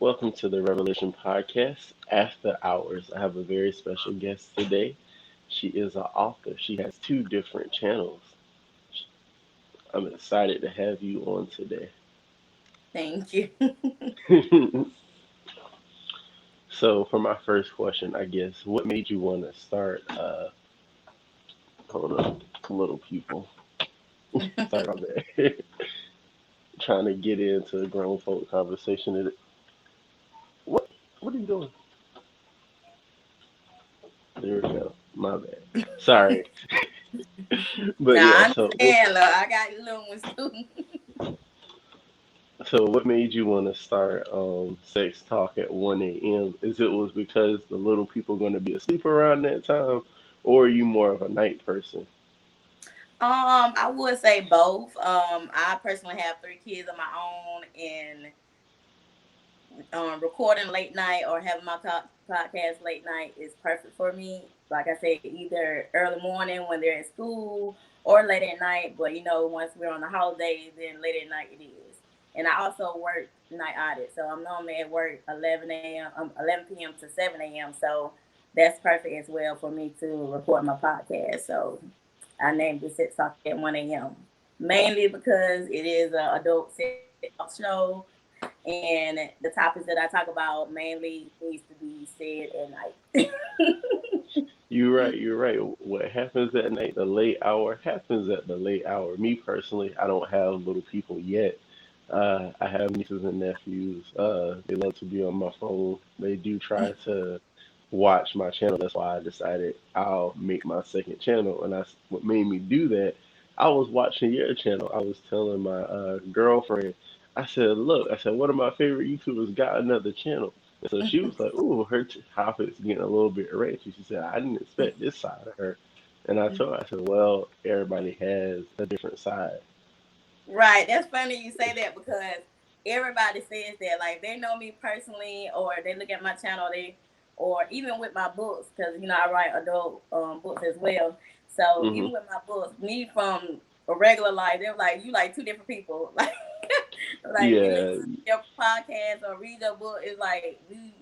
Welcome to the Revelation Podcast, After Hours. I have a very special guest today. She is an author. She has two different channels. I'm excited to have you on today. Thank you. So, for my first question, I guess, what made you want to start? Hold on, little people. Sorry about that. Trying to get into a grown folk conversation. What? What are you doing? There we go. My bad. Sorry. But Now yeah, I so what understand, look, I got little ones too. So what made you want to start sex talk at 1 a.m.? Is it was because the little people going to be asleep around that time, or are you more of a night person? I would say both. I personally have three kids of my own, and recording late night or having my podcast late night is perfect for me. Like I said, either early morning when they're at school or late at night. But once we're on the holidays, then late at night it is. And I also work night audit, so I'm normally at work 11 a.m. 11 p.m. to 7 a.m. So that's perfect as well for me to record my podcast. So I named it Sex Talk at 1 a.m. Mainly because it is an adult sex talk show, and the topics that I talk about mainly needs to be said at night. You're right. What happens at night, the late hour, happens at the late hour. Me personally, I don't have little people yet. I have nieces and nephews. They love to be on my phone. They do try to watch my channel. That's why I decided I'll make my second channel. And what made me do that, I was watching your channel. I was telling my girlfriend, I said, look, I said, one of my favorite YouTubers got another channel. And so she was like, ooh, her topic's getting a little bit ratchet. She said, I didn't expect this side of her. And I told her, I said, well, everybody has a different side. Right. That's funny you say that because everybody says that. Like they know me personally, or they look at my channel, or even with my books, because I write adult books as well. So Hmm. even with my books, me from a regular life, they're like, you like two different people. Like we listen Yeah, to your podcast or read your book. It's like we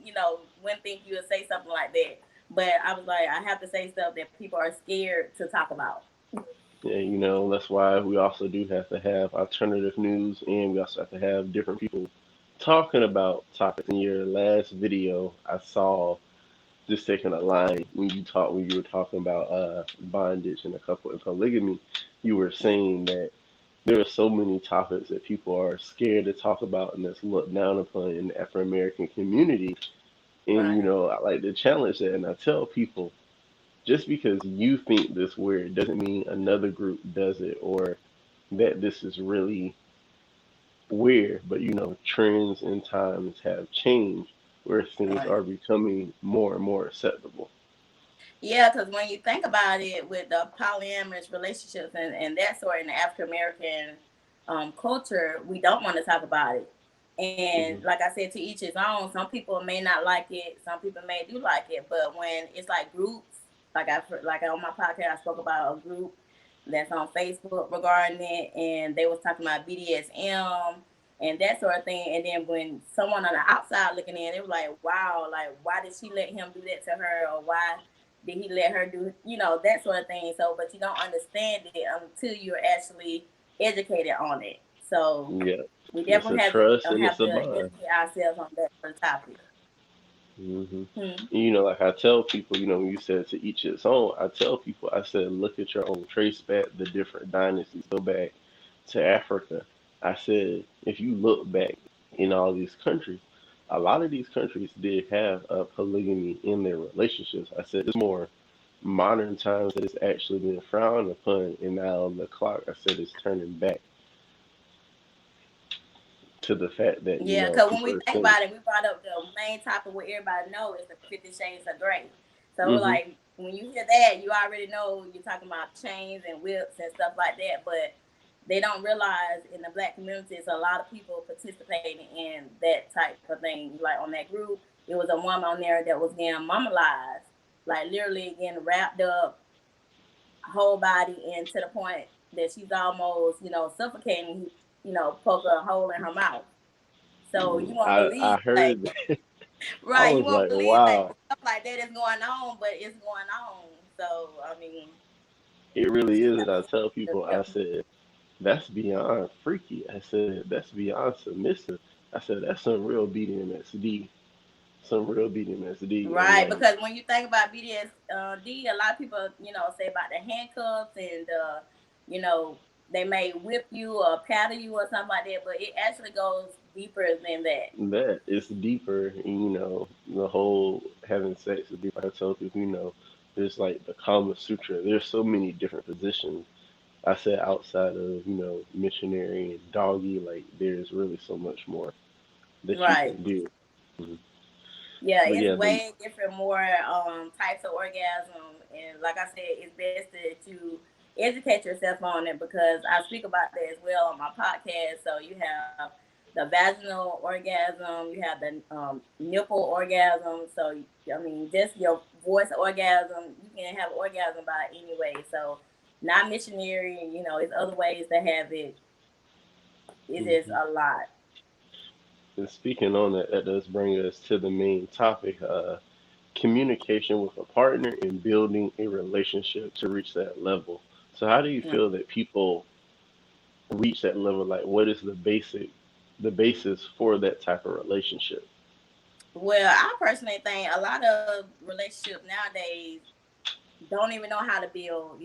wouldn't think you would say something like that. But I was like, I have to say stuff that people are scared to talk about. yeah, that's why we also do have to have alternative news and we also have to have different people talking about topics. In your last video, I saw just taking a line when you were talking about bondage and a couple and polygamy, you were saying that there are so many topics that people are scared to talk about and that's looked down upon in the African American community. And Right. I like to challenge that and I tell people just because you think this weird doesn't mean another group does it or that this is really weird. But trends and times have changed where things Right. are becoming more and more acceptable. Yeah, because when you think about it, with the polyamorous relationships and that sort in the African American culture, we don't want to talk about it. And Hmm. like I said, to each his own. Some people may not like it. Some people may do like it. But when it's like groups, like on my podcast, I spoke about a group that's on Facebook regarding it, and they was talking about BDSM and that sort of thing. And then when someone on the outside looking in, they were like, "Wow, like why did she let him do that to her, or why did he let her do that sort of thing?" So, but you don't understand it until you're actually educated on it. So Yeah, we it's a definitely trust and have it's a to bond. educate ourselves on that sort of topic. Hmm. Hmm. Like I tell people, when you said to each its own, I tell people, I said, look at your own, trace back the different dynasties, go back to Africa. I said, if you look back in all these countries, a lot of these countries did have a polygamy in their relationships. I said, it's more modern times that it's actually been frowned upon, and now the clock, I said, is turning back to the fact that, Yeah, because when people we are think saying, about it, we brought up the main topic what everybody know is the 50 Shades of Grey. So hmm like when you hear that, you already know you're talking about chains and whips and stuff like that. But they don't realize in the black communities, a lot of people participating in that type of thing. Like on that group, it was a woman on there that was getting mummified, like literally getting wrapped up, whole body, and to the point that she's almost, suffocating. Poke a hole in her mouth. So you won't I believe like heard that. I right, you was won't like, believe like wow, stuff like that is going on, but it's going on. So I mean, it you really just is. have And to I stay tell with people, I yourself. said, that's beyond freaky. I said, that's beyond submissive. I said, that's some real BDMSD. Some real BDMSD. And Right, like, because when you think about BDSD, a lot of people, say about the handcuffs and, you know, they may whip you or paddle you or something like that, but it actually goes deeper than that. that it's deeper, the whole having sex is deeper. I tell people, there's like the Kama Sutra. There's so many different positions. I said outside of, missionary and doggy, like there's really so much more that you Right. can do. Mhm. Yeah, But it's yeah, way different, more types of orgasm, and like I said, it's best that you educate yourself on it because I speak about that as well on my podcast. So you have the vaginal orgasm, you have the nipple orgasm. So I mean, just your voice orgasm, you can have orgasm by any way. So not missionary, it's other ways to have it. It's just hmm a lot. and speaking on that, that does bring us to the main topic, communication with a partner and building a relationship to reach that level. So how do you feel that people reach that level? Like, what is the basis for that type of relationship? Well, I personally think a lot of relationships nowadays don't even know how to build,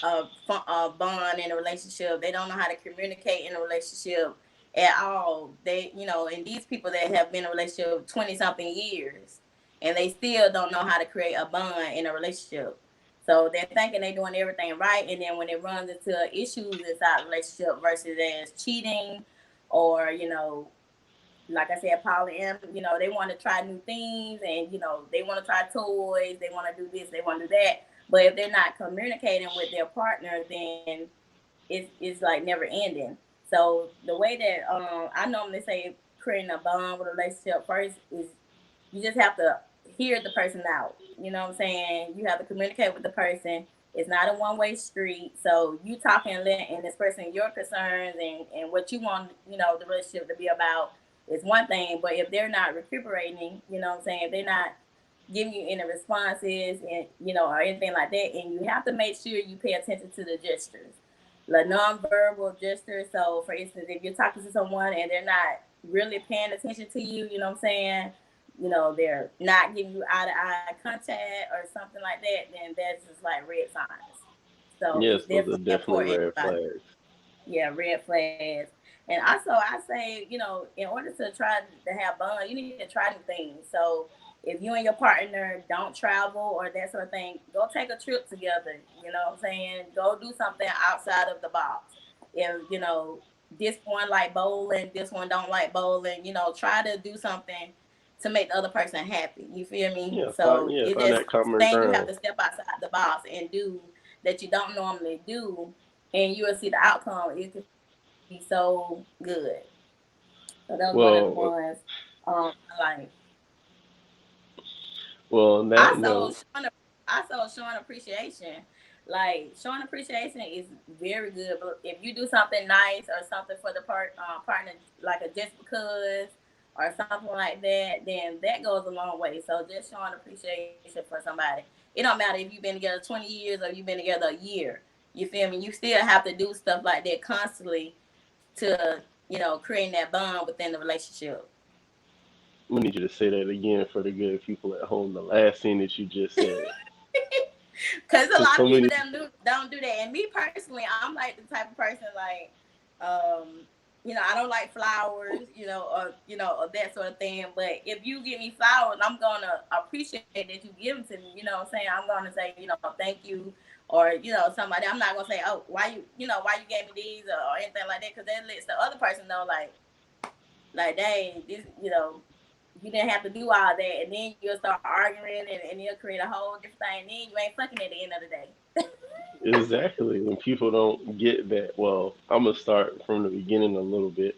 a bond in a relationship. They don't know how to communicate in a relationship at all. And these people that have been in a relationship 20 something years and they still don't know how to create a bond in a relationship. So they're thinking they're doing everything right, and then when it runs into issues inside the relationship versus as cheating or like I said, polyam, they want to try new things and, they want to try toys, they want to do this, they want to do that. But if they're not communicating with their partner, then it's like never ending. So the way that I normally say creating a bond with a relationship first is you just have to hear the person out. You know what I'm saying? You have to communicate with the person. It's not a one-way street. So you talking and expressing your concerns and what you want, the relationship to be about is one thing. But if they're not recuperating, you know what I'm saying? If they're not giving you any responses and or anything like that, and you have to make sure you pay attention to the gestures, the nonverbal gestures. So for instance, if you're talking to someone and they're not really paying attention to you, you know what I'm saying, they're not giving you eye to eye contact or something like that, then that's just like red signs. So it's Yes, those are definitely definitely important. red Like, flags. yeah, red flags. And also, I say, in order to try to have fun, you need to try new things. So if you and your partner don't travel or that sort of thing, go take a trip together. You know what I'm saying? Go do something outside of the box. If, this one like bowling, this one don't like bowling, try to do something to make the other person happy. You feel me? So it Find just that common things you have ground. to step outside the box and do that you don't normally do, and you will see the outcome. It could be so good. So that was one of the Well, ones I like. well, on that Also, note, showing appreciation. Like showing appreciation is very good. But if you do something nice or something for the partner, like a just because or something like that, then that goes a long way. So just showing appreciation for somebody. It don't matter if you've been together 20 years or you've been together a year. You feel me? You still have to do stuff like that constantly to creating that bond within the relationship. we need you to say that again for the good people at home. The last thing that you just said, Because a because lot of so people many. don't do that. And me personally, I'm like the type of person like, um, I don't like flowers, or that sort of thing. But if you give me flowers, I'm gonna appreciate that you give them to me. You know what I'm saying? I'm gonna say, thank you, or somebody. I'm not gonna say, oh, why you gave me these or anything like that, because that lets the other person know, like, dang, this, you didn't have to do all that, and then you'll start arguing, and you'll create a whole different thing. And then you ain't fucking at the end of the day. Exactly. When people don't get that, well, I'm gonna start from the beginning a little bit.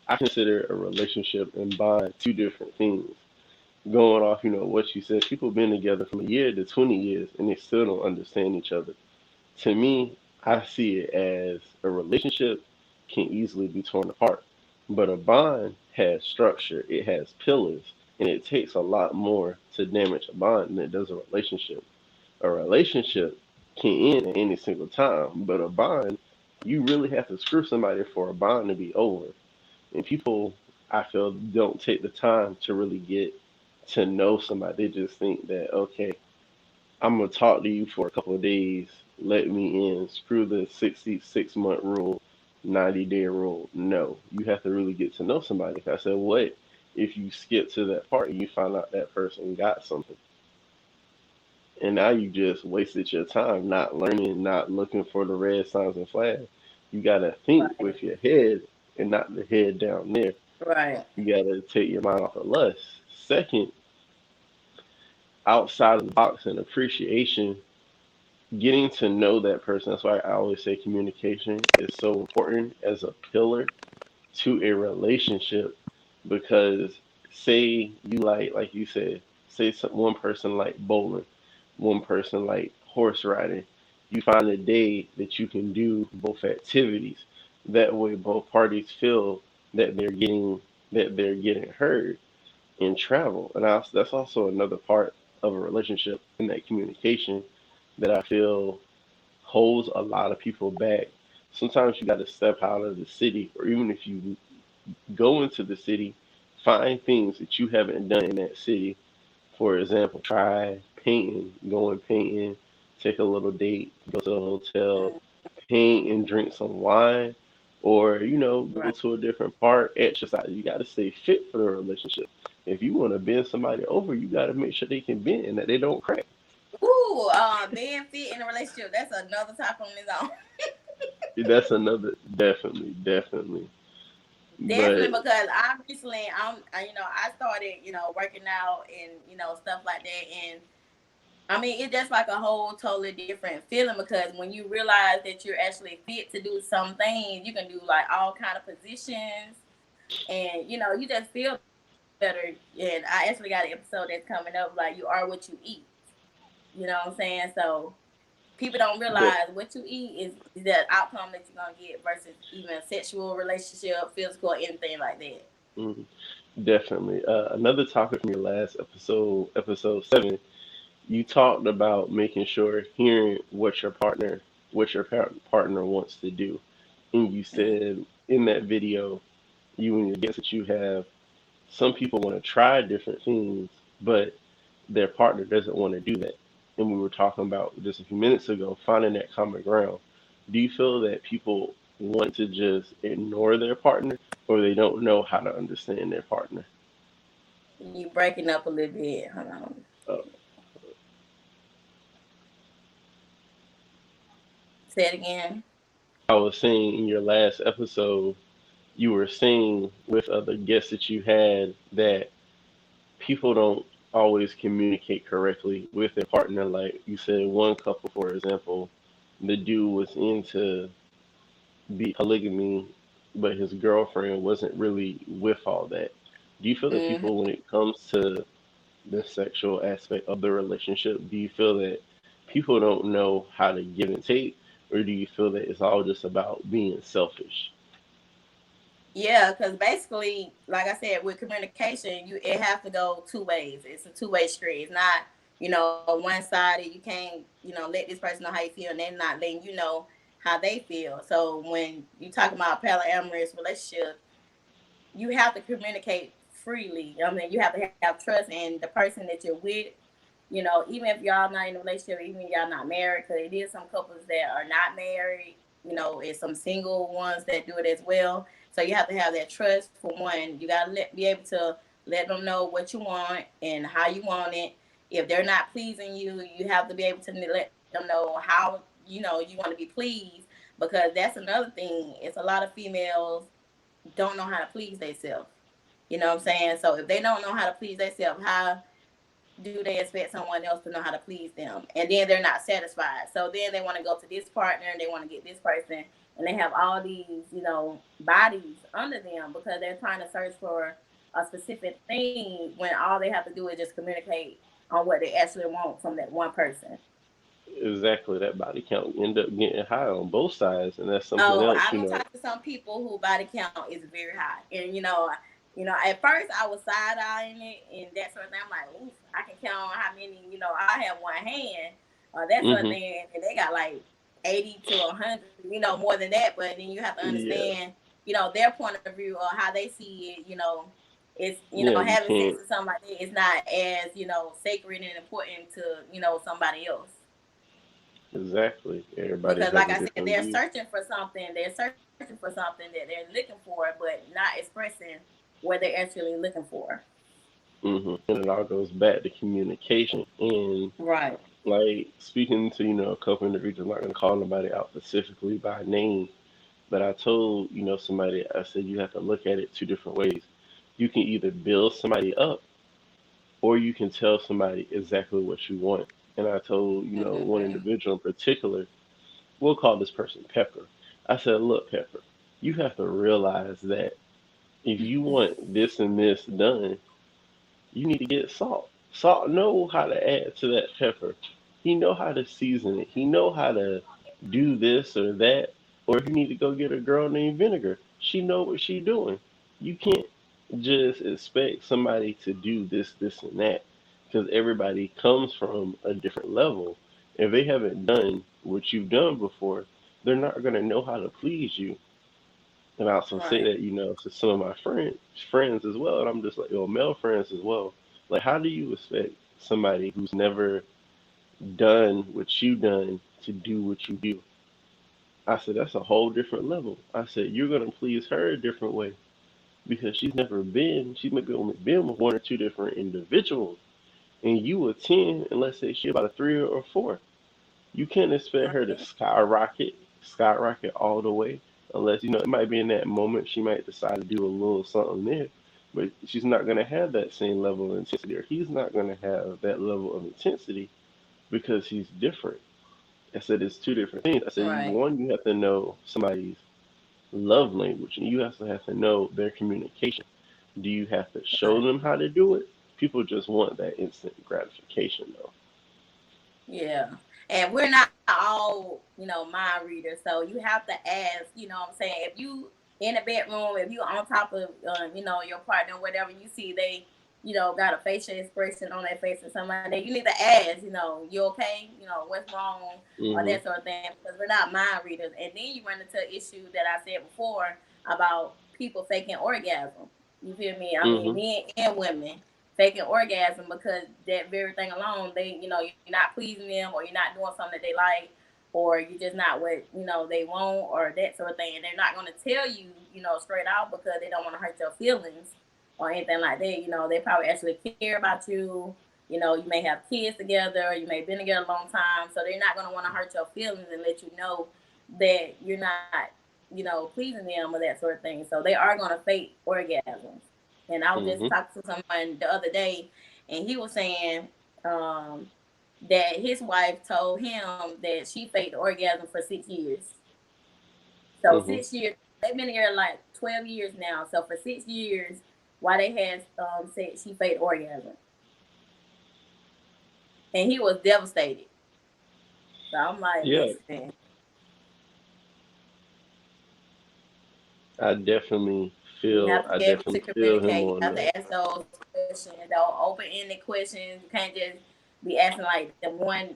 I consider a relationship and bond two different things. Going off, what you said, people been together from a year to 20 years and they still don't understand each other. To me, I see it as a relationship can easily be torn apart. But a bond has structure, it has pillars, and it takes a lot more to damage a bond than it does a relationship. A relationship can end at any single time, but a bond, you really have to screw somebody for a bond to be over. And people, I feel, don't take the time to really get to know somebody. They just think that, okay, I'm gonna talk to you for a couple of days, let me in, screw the 66-month rule, 90-day rule. No, you have to really get to know somebody. I said, what if you skip to that part and you find out that person got something? And now you just wasted your time not learning, not looking for the red signs and flags. You gotta think Right. with your head and not the head down there. Right. You gotta take your mind off of lust. Second, outside of the box and appreciation, getting to know that person. That's why I always say communication is so important as a pillar to a relationship. Because say you like you said, say one person like bowling, one person like horse riding. You find a day that you can do both activities. That way, both parties feel that they're getting heard in travel. And that's also another part of a relationship in that communication that I feel holds a lot of people back. Sometimes you got to step out of the city, or even if you go into the city, find things that you haven't done in that city. For example, try painting, going painting, take a little date, go to a hotel, paint and drink some wine, or go Right. to a different park, exercise. You got to stay fit for the relationship. If you want to bend somebody over, you got to make sure they can bend and that they don't crack. Ooh, being fit in a relationship, that's another topic on its own. That's another, definitely, definitely. Definitely, But because I recently, I started, working out and stuff like that, and I mean, it's just like a whole totally different feeling because when you realize that you're actually fit to do some things, you can do like all kind of positions, and you just feel better. And I actually got an episode that's coming up like you are what you eat. You know what I'm saying? So people don't realize that what you eat is the outcome that you're gonna get versus even a sexual relationship, physical, anything like that. mm, definitely. Another topic from your last episode, episode 7, you talked about making sure hearing what your partner wants to do, and you said in that video, you and your guests that you have, some people want to try different things, but their partner doesn't want to do that. And we were talking about just a few minutes ago, finding that common ground. Do you feel that people want to just ignore their partner, or they don't know how to understand their partner? You breaking up a little bit. Hold on. Uh, Say it again. I was saying in your last episode, you were saying with other guests that you had that people don't always communicate correctly with their partner. Like you said, one couple, for example, the dude was into be polygamy, but his girlfriend wasn't really with all that. Do you feel that Mm-hmm. people, when it comes to the sexual aspect of the relationship, do you feel that people don't know how to give and take, or do you feel that it's all just about being selfish? Yeah, because basically, like I said, with communication, it has to go two ways. It's a two-way street. It's not, one sided. You can't, let this person know how you feel, and they're not letting you know how they feel. So when you talk about polyamorous relationship, you have to communicate freely. I mean, you have to have trust in the person that you're with. Even if y'all not in a relationship, even if y'all not married, because it is some couples that are not married, and some single ones that do it as well. So you have to have that trust for one. You gotta be able to let them know what you want and how you want it. If they're not pleasing you, you have to be able to let them know how you want to be pleased because that's another thing. It's a lot of females don't know how to please themselves. You know what I'm saying? So if they don't know how to please themselves, how do they expect someone else to know how to please them? And then they're not satisfied. So then they want to go to this partner and they want to get this person and they have all these, bodies under them because they're trying to search for a specific thing when all they have to do is just communicate on what they actually want from that one person. exactly, that body count end up getting high on both sides, and that's something Oh, else, I don't talk to some people who body count is very high, and at first I was side eyeing it and that sort of thing. I'm like, oof, I can count how many. I have one hand, that sort of hmm thing, and they got like 80 to 100, more than that. But then you have to Yeah, understand, their point of view or how they see it. It's yeah, you having sex can't or something like that is not as sacred and important to somebody else. exactly. Everybody Because has like a I said, different they're view. searching for something. They're searching for something that they're looking for, but not expressing what they're actually looking for. And it all goes back to communication and Right. like speaking to a couple individuals. I'm not gonna call nobody out specifically by name, but I told somebody, I said you have to look at it two different ways. You can either build somebody up or you can tell somebody exactly what you want. And I told one Mm-hmm. individual in particular, we'll call this person Pepper. I said, look, Pepper, you have to realize that if you want this and this done, you need to get salt. Salt know how to add to that pepper. He know how to season it. He know how to do this or that. Or if you need to go get a girl named Vinegar, she know what she doing. You can't just expect somebody to do this, and that because everybody comes from a different level. If they haven't done what you've done before, they're not gonna know how to please you. And I also say Right. that, to some of my friends as well. And I'm just like, male friends as well. Like, how do you expect somebody who's never done what you done to do what you do? I said, that's a whole different level. I said, you're gonna please her a different way because she's maybe only been with one or two different individuals. And you a 10, and let's say she about a 3 or 4. You can't expect her to Right. skyrocket all the way, unless it might be in that moment she might decide to do a little something there, but she's not gonna have that same level of intensity, or he's not gonna have that level of intensity because he's different. I said it's two different things. I said Right. you have to know somebody's love language, and you also have to know their communication. Do you have to show Right. them how to do it? People just want that instant gratification, though. Yeah. And we're not all, mind readers. So you have to ask, what I'm saying? If you in a bedroom, if you on top of, your partner, whatever, you see they, got a facial expression on their face or something like that, you need to ask, you okay? What's wrong? Or hmm that sort of thing. Because we're not mind readers. And then you run into an issue that I said before about people faking orgasm. You feel me? I mean, hmm men and women faking orgasm because that very thing alone, you're not pleasing them or you're not doing something that they like or you're just not what, they want or that sort of thing. And they're not going to tell you, straight out because they don't want to hurt your feelings or anything like that. They probably actually care about you. You may have kids together, you may have been together a long time. So they're not going to want to hurt your feelings and let you know that you're not, pleasing them or that sort of thing. So they are going to fake orgasms. And I was just hmm talking to someone the other day, and he was saying um, that his wife told him that she faked orgasm for 6 years. So hmm 6 years, they've been together like 12 years now. So for 6 years, while they had sex, she faked orgasm, and he was devastated. So I'm like, Yeah, listen, you have to I be able to definitely feel him communicate. You on have that. to ask those questions, those open-ended questions. You can't just be asking like the one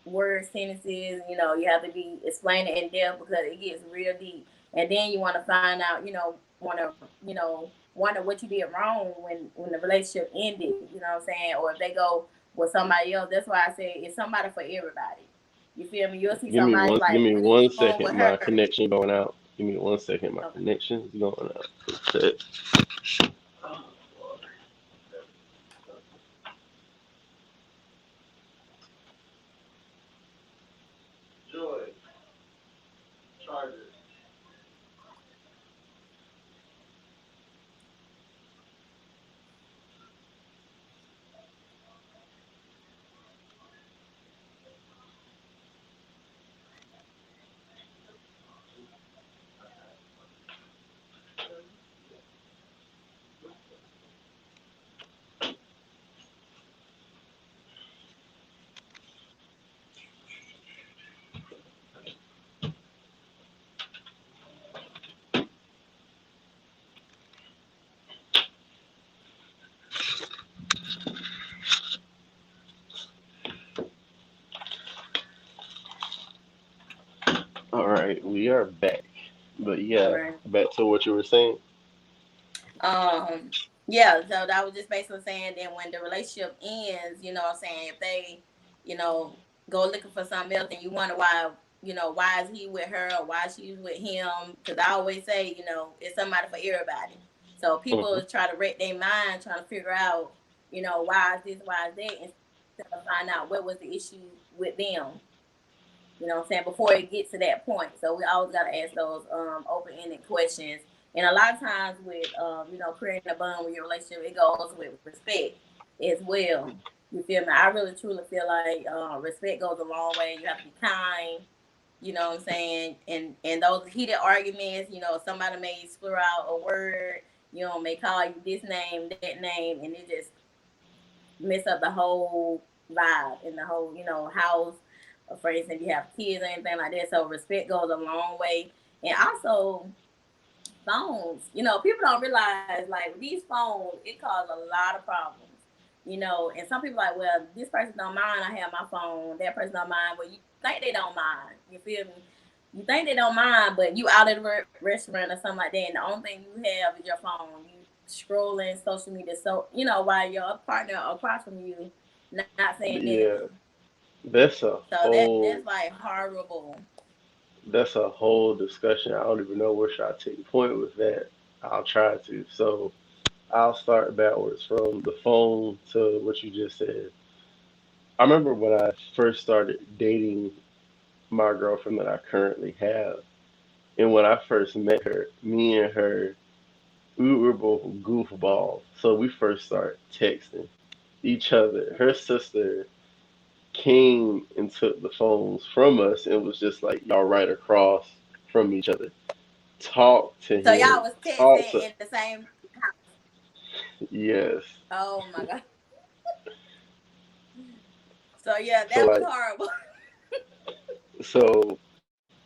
word sentences. You have to be explaining in depth because it gets real deep. And then you want to find out, wonder what you did wrong when the relationship ended. You know what I'm saying? Or if they go with somebody else. That's why I say it's somebody for everybody. You feel me? You'll see somebody Give like me really one going second. with My her. connection going out. Give me 1 second. My Okay. connection is going out. Set. Joy, charger. All right, we are back. But All yeah, right. back to what you were saying. Um, yeah, so that was just basically saying then when the relationship ends, what I'm saying, if they, you know, go looking for something else and you wonder why, why is he with her or why she's with him? Because I always say, it's somebody for everybody. So Hmm. people try to wreck their mind trying to figure out, why is this, why is that, instead of find out what was the issue with them. You know what I'm saying? Before it gets to that point. So we always gotta ask those open ended questions. And a lot of times with creating a bond with your relationship, it goes with respect as well. You feel me? I really truly feel like respect goes a long way. You have to be kind, you know what I'm saying? And those heated arguments, somebody may slur out a word, may call you this name, that name, and it just mess up the whole vibe in the whole, house. For instance, if you have kids or anything like that. So respect goes a long way. And also phones. People don't realize like with these phones, it causes a lot of problems. And some people like, well, this person don't mind. I have my phone. That person don't mind. But you think they don't mind. You feel me? You think they don't mind, but you out at a restaurant or something like that, and the only thing you have is your phone. You scrolling social media, so while your partner across from you not saying Yeah, nothing. that's a So that's whole like horrible. that's a whole discussion. I don't even know where should I take point with that. I'll try to. So I'll start backwards from the phone to what you just said. I remember when I first started dating my girlfriend that I currently have, and when I first met her, me and her, we were both goofballs. So we first started texting each other. Her sister came and took the phones from us and was just like, y'all right across from each other. Talk to So y'all him. was Talk texting to, in the same house. yes. Oh my god. So yeah, So that was like, horrible. so,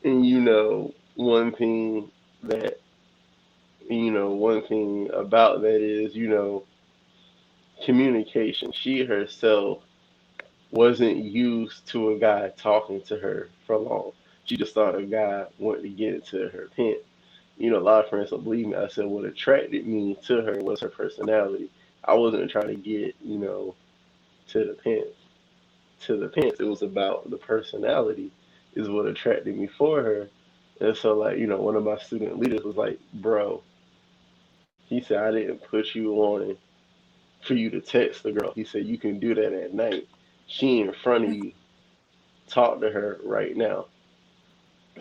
and one thing that, one thing about that is, communication. She herself wasn't used to a guy talking to her for long. She just thought a guy wanted to get into her pants. A lot of friends don't believe me. I said what attracted me to her was her personality. I wasn't trying to get, to the pants. To the pants. It was about the personality is what attracted me for her. And so like, one of my student leaders was like, bro, he said I didn't put you on for you to text the girl. He said you can do that at night. She in front of you. Talk to her right now.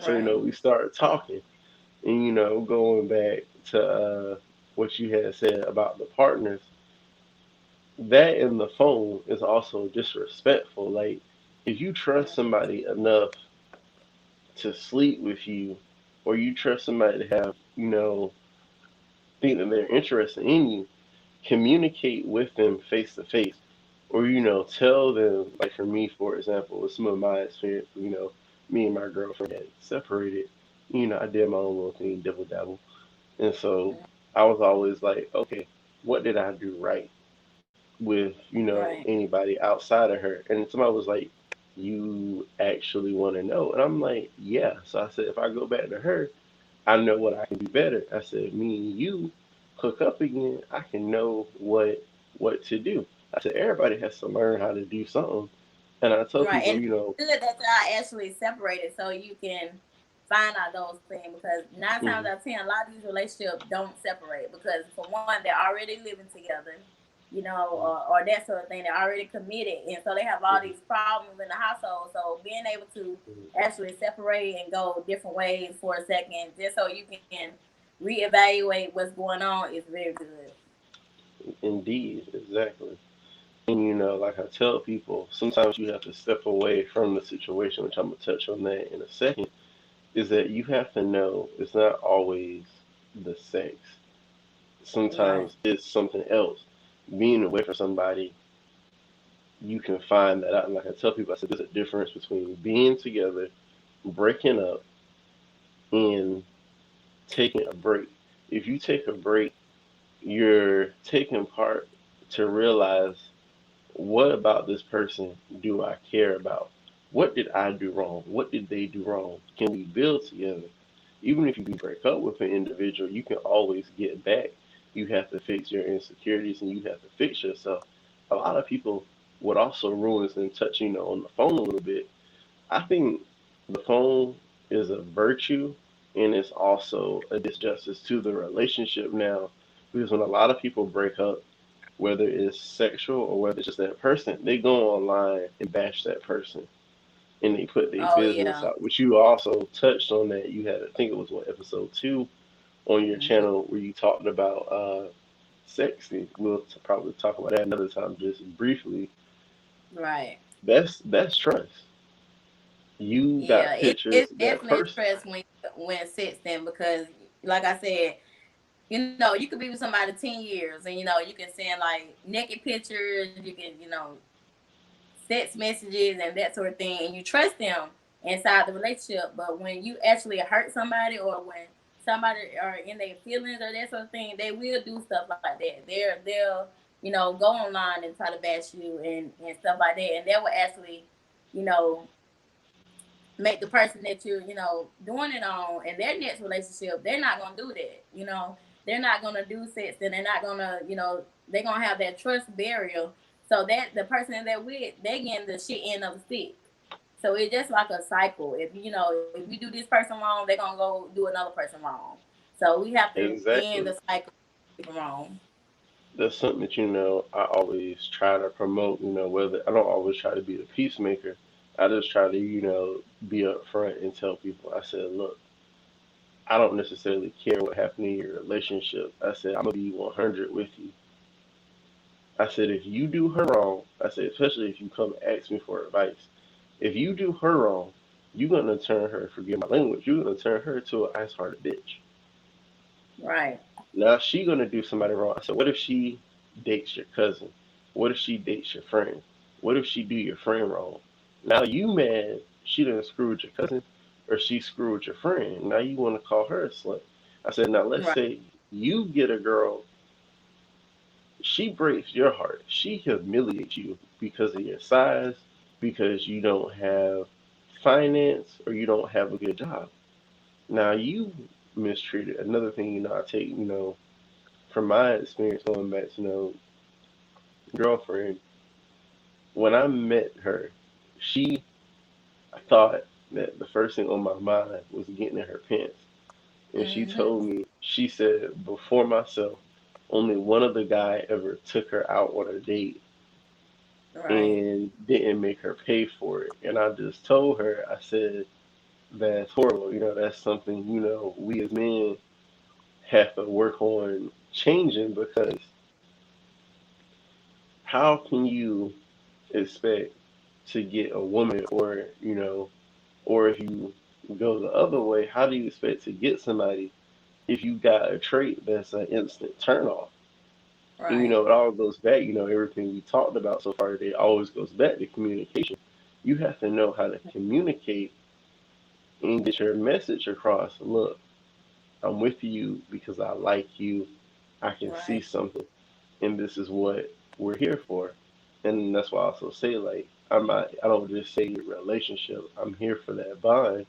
So, Right. we started talking and, going back to what you had said about the partners, that in the phone is also disrespectful. Like, if you trust somebody enough to sleep with you, or you trust somebody to have, think that they're interested in you, communicate with them face to face. Or, tell them, like for me, for example, with some of my experience, me and my girlfriend had separated. I did my own little thing, double dabble. And so I was always like, okay, what did I do right with, Right. anybody outside of her? And somebody was like, you actually want to know? And I'm like, yeah. So I said, if I go back to her, I know what I can do better. I said, me and you hook up again, I can know what to do. I said, everybody has to learn how to do something. And I tell Right. people, And it's good that y'all actually separated so you can find out those things, because nine times mhm, out of ten, a lot of these relationships don't separate because for one, they're already living together, or that sort of thing. They're already committed, and so they have all mhm, these problems in the household. So being able to mhm. actually separate and go different ways for a second, just so you can reevaluate what's going on, is very good. Indeed, exactly. And like I tell people, sometimes you have to step away from the situation, which I'm gonna touch on that in a second, is that you have to know it's not always the sex. Right. Sometimes it's something else. Being away from somebody, you can find that out. And like I tell people, I said there's a difference between being together, breaking up, and taking a break. If you take a break, you're taking part to realize what about this person do I care about? What did I do wrong? What did they do wrong? Can we build together? Even if you break up with an individual, you can always get back. You have to fix your insecurities and you have to fix yourself. A lot of people would also ruin us and touch, on the phone a little bit. I think the phone is a virtue and it's also a disjustice to the relationship now. Because when a lot of people break up, whether it's sexual or whether it's just that person, they go online and bash that person and they put their Oh business yeah. out. Which you also touched on that. You had, I think it was what, episode 2 on your Hmm. channel where you talked about sexting. We'll probably talk about that another time, just briefly. Right. That's trust. You Yeah, got pictures it's that definitely person. stress when sexting because, like I said, you could be with somebody 10 years, and you can send like naked pictures, you can text messages and that sort of thing, and you trust them inside the relationship. But when you actually hurt somebody, or when somebody are in their feelings or that sort of thing, they will do stuff like that. They'll go online and try to bash you and stuff like that, and that will actually you know make the person that you're doing it on in their next relationship, they're not gonna do that. They're not gonna do sex, and they're not gonna they're gonna have that trust barrier, so that the person that they're with, they getting the shit end of the stick. So it's just like a cycle. If you do this person wrong, they're gonna go do another person wrong. So we have to end Exactly. the cycle wrong. That's something that I always try to promote. Whether I don't always try to be the peacemaker, I just try to be upfront and tell people. I said, look, I don't necessarily care what happened in your relationship. I said I'm gonna be 100 with you. I said if you do her wrong, I said especially if you come ask me for advice, if you do her wrong, you're gonna turn her. Forgive my language. You're gonna turn her to an ice-hearted bitch. Right. Now she gonna do somebody wrong. I said, what if she dates your cousin? What if she dates your friend? What if she do your friend wrong? Now you mad she done screwed your cousin or she screwed your friend. Now you wanna call her a slut. I said, now let's Right. say you get a girl, she breaks your heart. She humiliates you because of your size, because you don't have finance or you don't have a good job. Now you mistreated. Another thing, I take, from my experience going back to girlfriend, when I met her, she thought that the first thing on my mind was getting in her pants. And she Hmm. told me, she said, before myself, only one other guy ever took her out on a date Right. and didn't make her pay for it. And I just told her, I said, that's horrible. That's something, we as men have to work on changing because how can you expect to get a woman or if you go the other way, how do you expect to get somebody if you got a trait that's an instant turnoff? And Right. it all goes back, everything we talked about so far today always goes back to communication. You have to know how to communicate and get your message across. Look, I'm with you because I like you. I can see Right. something, and this is what we're here for. And that's why I also say, like, I don't just say relationship. I'm here for that bond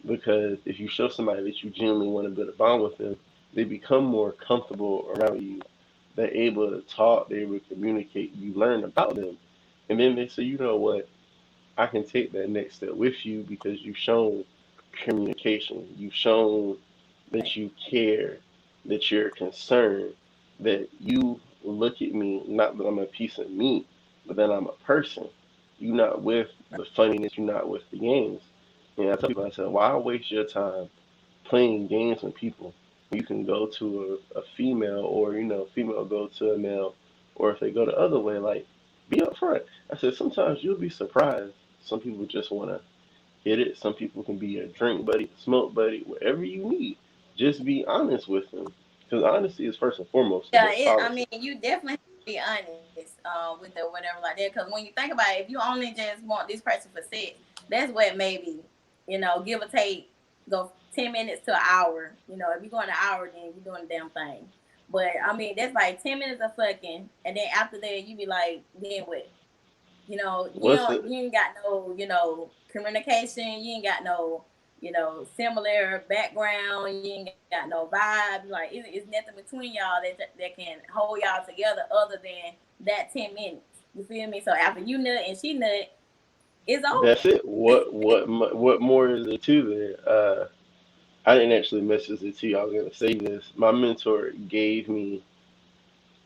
because if you show somebody that you genuinely want to build a bond with them, they become more comfortable around you. They're able to talk, they're able to communicate. You learn about them, and then they say, you know what? I can take that next step with you because you've shown communication. You've shown that Right. you care, that you're concerned, that you look at me not that I'm a piece of meat, but that I'm a person. You're not with the funniness, you're not with the games. And I tell people, I said, why waste your time playing games with people? You can go to a female or, female go to a male, or if they go the other way, like, be upfront. I said, sometimes you'll be surprised. Some people just want to hit it. Some people can be a drink buddy, smoke buddy, whatever you need. Just be honest with them. Because honesty is first and foremost the Yeah, best I policy. mean, you definitely have to be honest with the whatever like that. Because when you think about it, if you only just want this person for sex, that's what maybe give or take go 10 minutes to an hour. If you're going an hour, then you're doing the damn thing. But I mean, that's like 10 minutes of fucking, and then after that, you be like, then what? You What's it? you ain't got no. communication. You ain't got no, similar background. You ain't got no vibe. Like it's nothing between y'all that can hold y'all together other than that 10 minutes. You feel me? So after you nut and she nut, it's over. That's it. What more is there to there? I didn't actually message it to you. I was gonna say this. My mentor gave me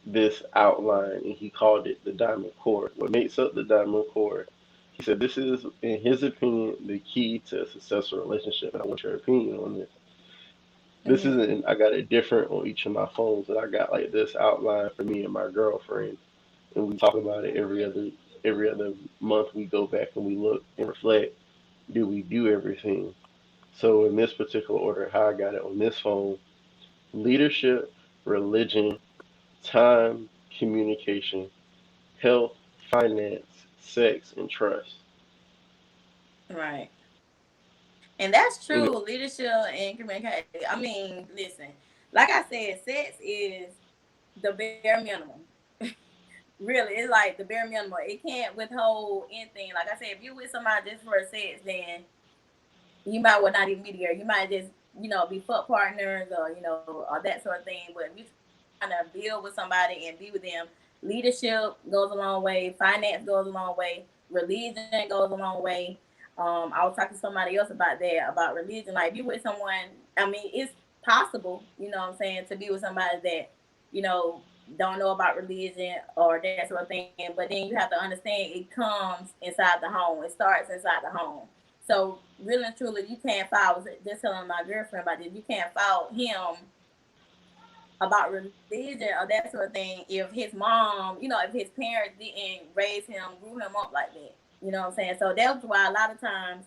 this outline, and he called it the diamond core. What makes up the diamond core? He said this is, in his opinion, the key to a successful relationship. And I want your opinion on this. This Mm-hmm. isn't. I got it different on each of my phones, and I got like this outline for me and my girlfriend, and we talk about it every other month. We go back and we look and reflect. Do we do everything? So in this particular order, how I got it on this phone: leadership, religion, time, communication, health, finance, sex, and trust. Right. And that's And true. Leadership and communication. I mean, listen, like I said, sex is the bare minimum. Really, it's like the bare minimum. It can't withhold anything. Like I said, if you with somebody just for sex, then you might well not even be together. You might just, be fuck partners or, or that sort of thing. But if you're trying to build with somebody and be with them, leadership goes a long way, finance goes a long way, religion goes a long way. I was talking to somebody else about that, about religion. Like, if you with someone, I mean, it's possible, what I'm saying, to be with somebody that, you know, don't know about religion or that sort of thing. But then you have to understand it comes inside the home. It starts inside the home. So really and truly, you can't fault. I was just telling my girlfriend about this. You can't fault him about religion or that sort of thing if his mom, if his parents didn't raise him, grew him up like that. You know what I'm saying? So that's why a lot of times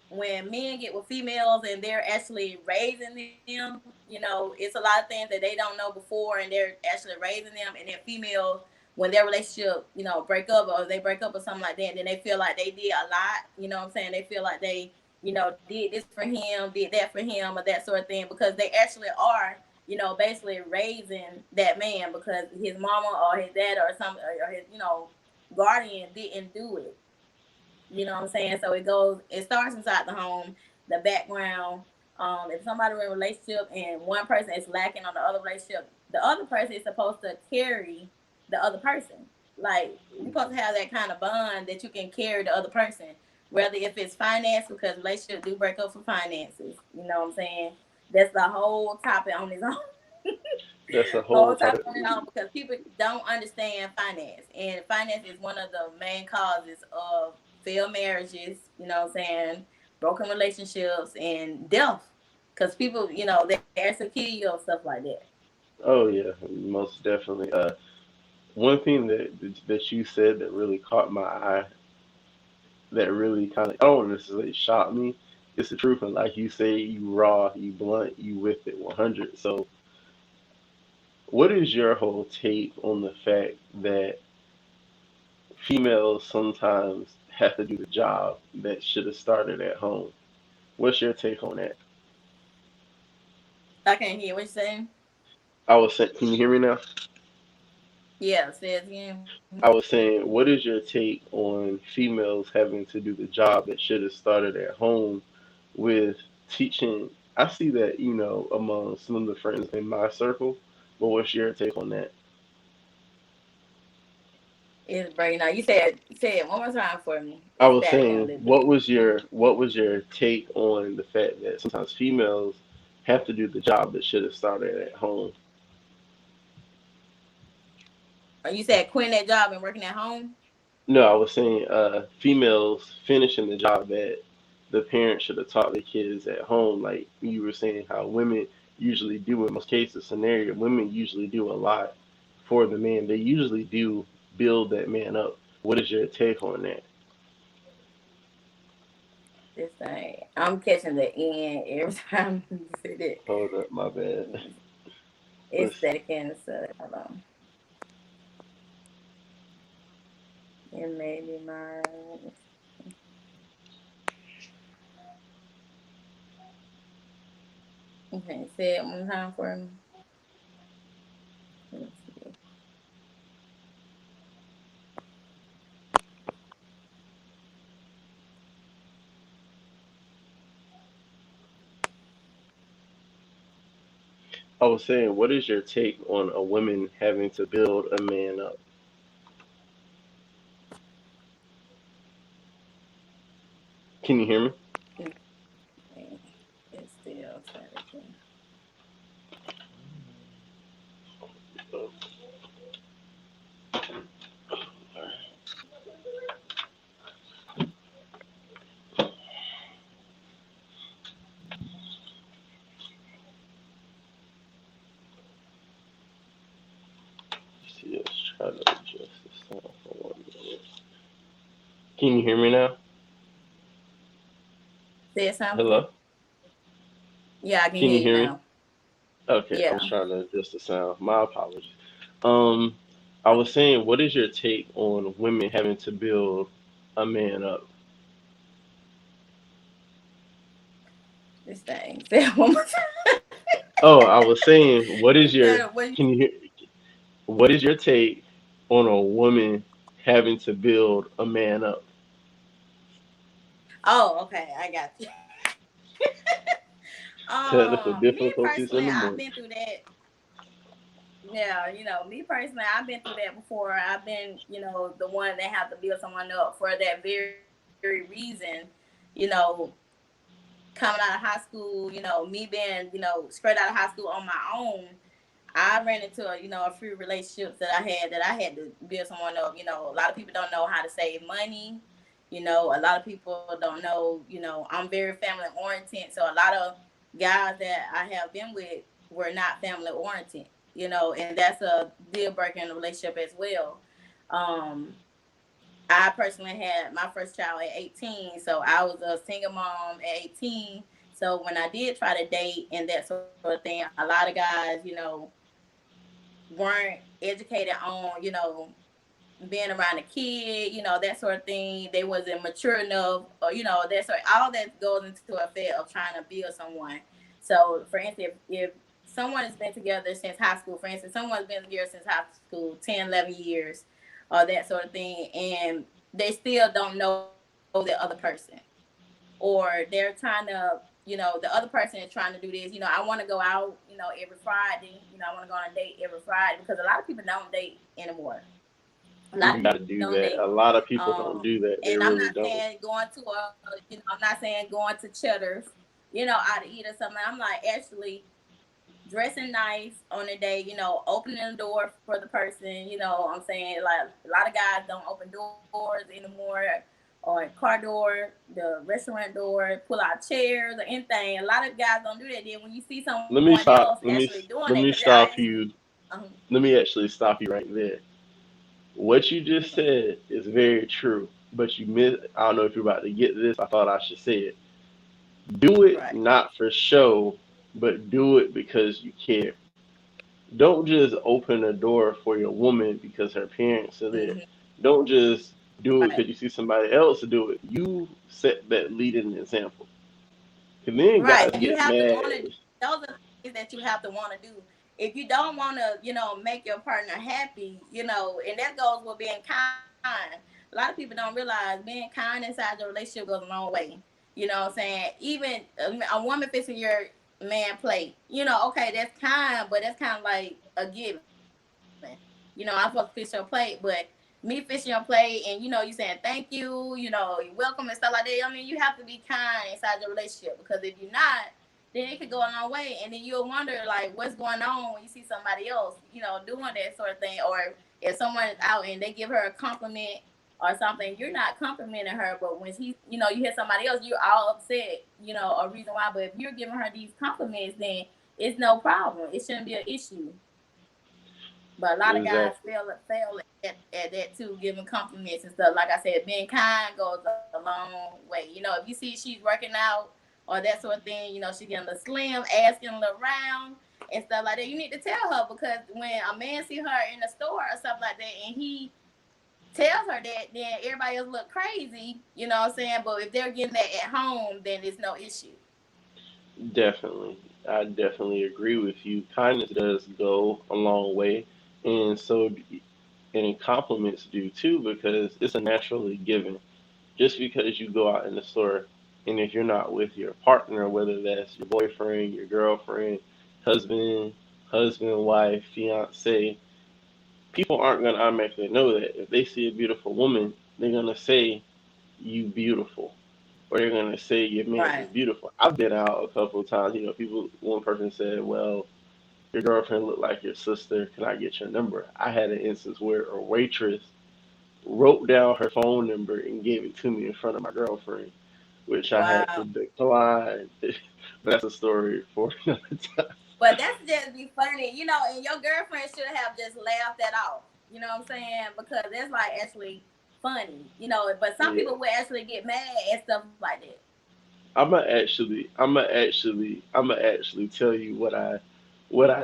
when men get with females and they're actually raising them, it's a lot of things that they don't know before and they're actually raising them, and then females, when their relationship, break up or they break up or something like that, then they feel like they did a lot, you know what I'm saying? They feel like they, did this for him, did that for him, or that sort of thing, because they actually are, basically raising that man because his mama or his dad or some or his, guardian didn't do it. You know what I'm saying? So it starts inside the home, the background. If somebody in a relationship and one person is lacking on the other relationship, the other person is supposed to carry the other person. Like, you're supposed to have that kind of bond that you can carry the other person. Whether if it's finance, because relationships do break up for finances. You know what I'm saying? That's the whole topic on its own. that's a Whole whole topic topic. on its own because people don't understand finance. And finance is one of the main causes of failed marriages, you know what I'm saying, broken relationships, and death. Because people, they actually kill you or stuff like that. Oh yeah, most definitely. One thing that you said that really caught my eye, that really kind of, I don't necessarily shocked me. It's the truth, and like you say, you raw, you blunt, you with it 100. So, what is your whole take on the fact that females sometimes have to do the job that should have started at home? What's your take on that? I can't hear what you're saying. I was saying, can you hear me now? Yeah, say it again. I was saying, what is your take on females having to do the job that should have started at home with teaching? I see that, among some of the friends in my circle, but what's your take on that? It's breaking out. You said say it one more time for me. I It's was stacking a saying, little what bit. was your take on the fact that sometimes females have to do the job that should have started at home? You said quitting that job and working at home? No, I was saying females finishing the job that the parents should have taught their kids at home. Like you were saying, how women usually do in most cases scenario, women usually do a lot for the man. They usually do build that man up. What is your take on that? This thing. I'm catching the end every time you say that. Hold up, my bad. It's Let's see. stacking, so hold on. It may be mine. Okay, say it one time for me. Let me see. I was saying, what is your take on a woman having to build a man up? Can you hear me? Okay. It's still trying. See, let's try to adjust the sound for 1 minute. Can you hear me now? Said something? Hello? Yeah, I can Can hear you you hear me? now. Okay, I was Yeah. trying to adjust the sound. My apologies. Um, I was saying, what is your take on women having to build a man up? This thing. Say it one more time. Oh, I was saying, what You is your, said what you. can you hear, what is your take on a woman having to build a man up? Oh, okay. I got you. Technical Me difficulties in personally, the I've morning. been through that. Yeah, me personally, I've been through that before. I've been, the one that have to build someone up for that very reason. You know, coming out of high school, me being, straight out of high school on my own, I ran into a few relationships that I had to build someone up. A lot of people don't know how to save money. A lot of people don't know. I'm very family oriented, so a lot of guys that I have been with were not family oriented. And that's a deal breaker in a relationship as well. Um, I personally had my first child at 18, so I was a single mom at 18. So when I did try to date and that sort of thing, a lot of guys, weren't educated on, being around a kid, that sort of thing. They wasn't mature enough, or that sort. All that goes into effect of trying to build someone. So, for instance, if someone has been together since high school, for instance, someone's been together since high school, 10, 11 years, or that sort of thing, and they still don't know the other person, or they're trying to, the other person is trying to do this. I want to go out, every Friday. I want to go on a date every Friday because a lot of people don't date anymore. A lot of You people got to don't do date. that. A lot of people don't do that. And They I'm not really saying don't. going to I'm not saying going to Cheddar's, out to eat or something. I'm like actually dressing nice on the day, opening the door for the person, I'm saying like a lot of guys don't open doors anymore or car door, the restaurant door, pull out chairs or anything. A lot of guys don't do that. Then when you see someone Let me else stop. actually doing that, Let because me I stop actually, you. um, Let me actually stop you right there. What you just mhm, said is very true, but you miss. I don't know if you're about to get this. I thought I should say it. Do it right, not for show, but do it because you care. Don't just open a door for your woman because her parents are there. hmm, Don't just do it right. because you see somebody else do it. You set that leading example. And then Right. guys You get have to want mad. to. Those are things that you have to want to do. If you don't want to, make your partner happy, and that goes with being kind. A lot of people don't realize being kind inside the relationship goes a long way. You know what I'm saying? Even a woman fixing your man plate, okay, that's kind, but that's kind of like a given. I'm supposed to fix your plate, but me fixing your plate and you saying thank you you're welcome and stuff like that. I mean, you have to be kind inside your relationship, because if you're not, then it could go a long way, and then you'll wonder like what's going on when you see somebody else, doing that sort of thing. Or if someone is out and they give her a compliment or something, you're not complimenting her, but when you hear somebody else, you're all upset, a reason why. But if you're giving her these compliments, then it's no problem. It shouldn't be an issue. But a lot of guys Exactly. fail at that too, giving compliments and stuff. Like I said, being kind goes a long way. If you see she's working out or that sort of thing, she getting a little slim, ass getting a little round and stuff like that. You need to tell her, because when a man see her in the store or stuff like that and he tells her that, then everybody else look crazy. You know what I'm saying? But if they're getting that at home, then it's no issue. Definitely. I definitely agree with you. Kindness does go a long way, and and compliments do too, because it's a naturally given. Just because you go out in the store, and if you're not with your partner, whether that's your boyfriend, your girlfriend, husband, husband, wife, fiance, people aren't gonna automatically know that. If they see a beautiful woman, they're gonna say you beautiful, or they're gonna say your man is Right. beautiful. I've been out a couple of times. People. One person said, "Well, your girlfriend looked like your sister. Can I get your number?" I had an instance where a waitress wrote down her phone number and gave it to me in front of my girlfriend, which I had to Wow. decline. But that's a story for another time. But that's just be funny, and your girlfriend should have just laughed that off. You know what I'm saying? Because that's like actually funny. But some Yeah, people would actually get mad at stuff like that. I'm gonna actually tell you what I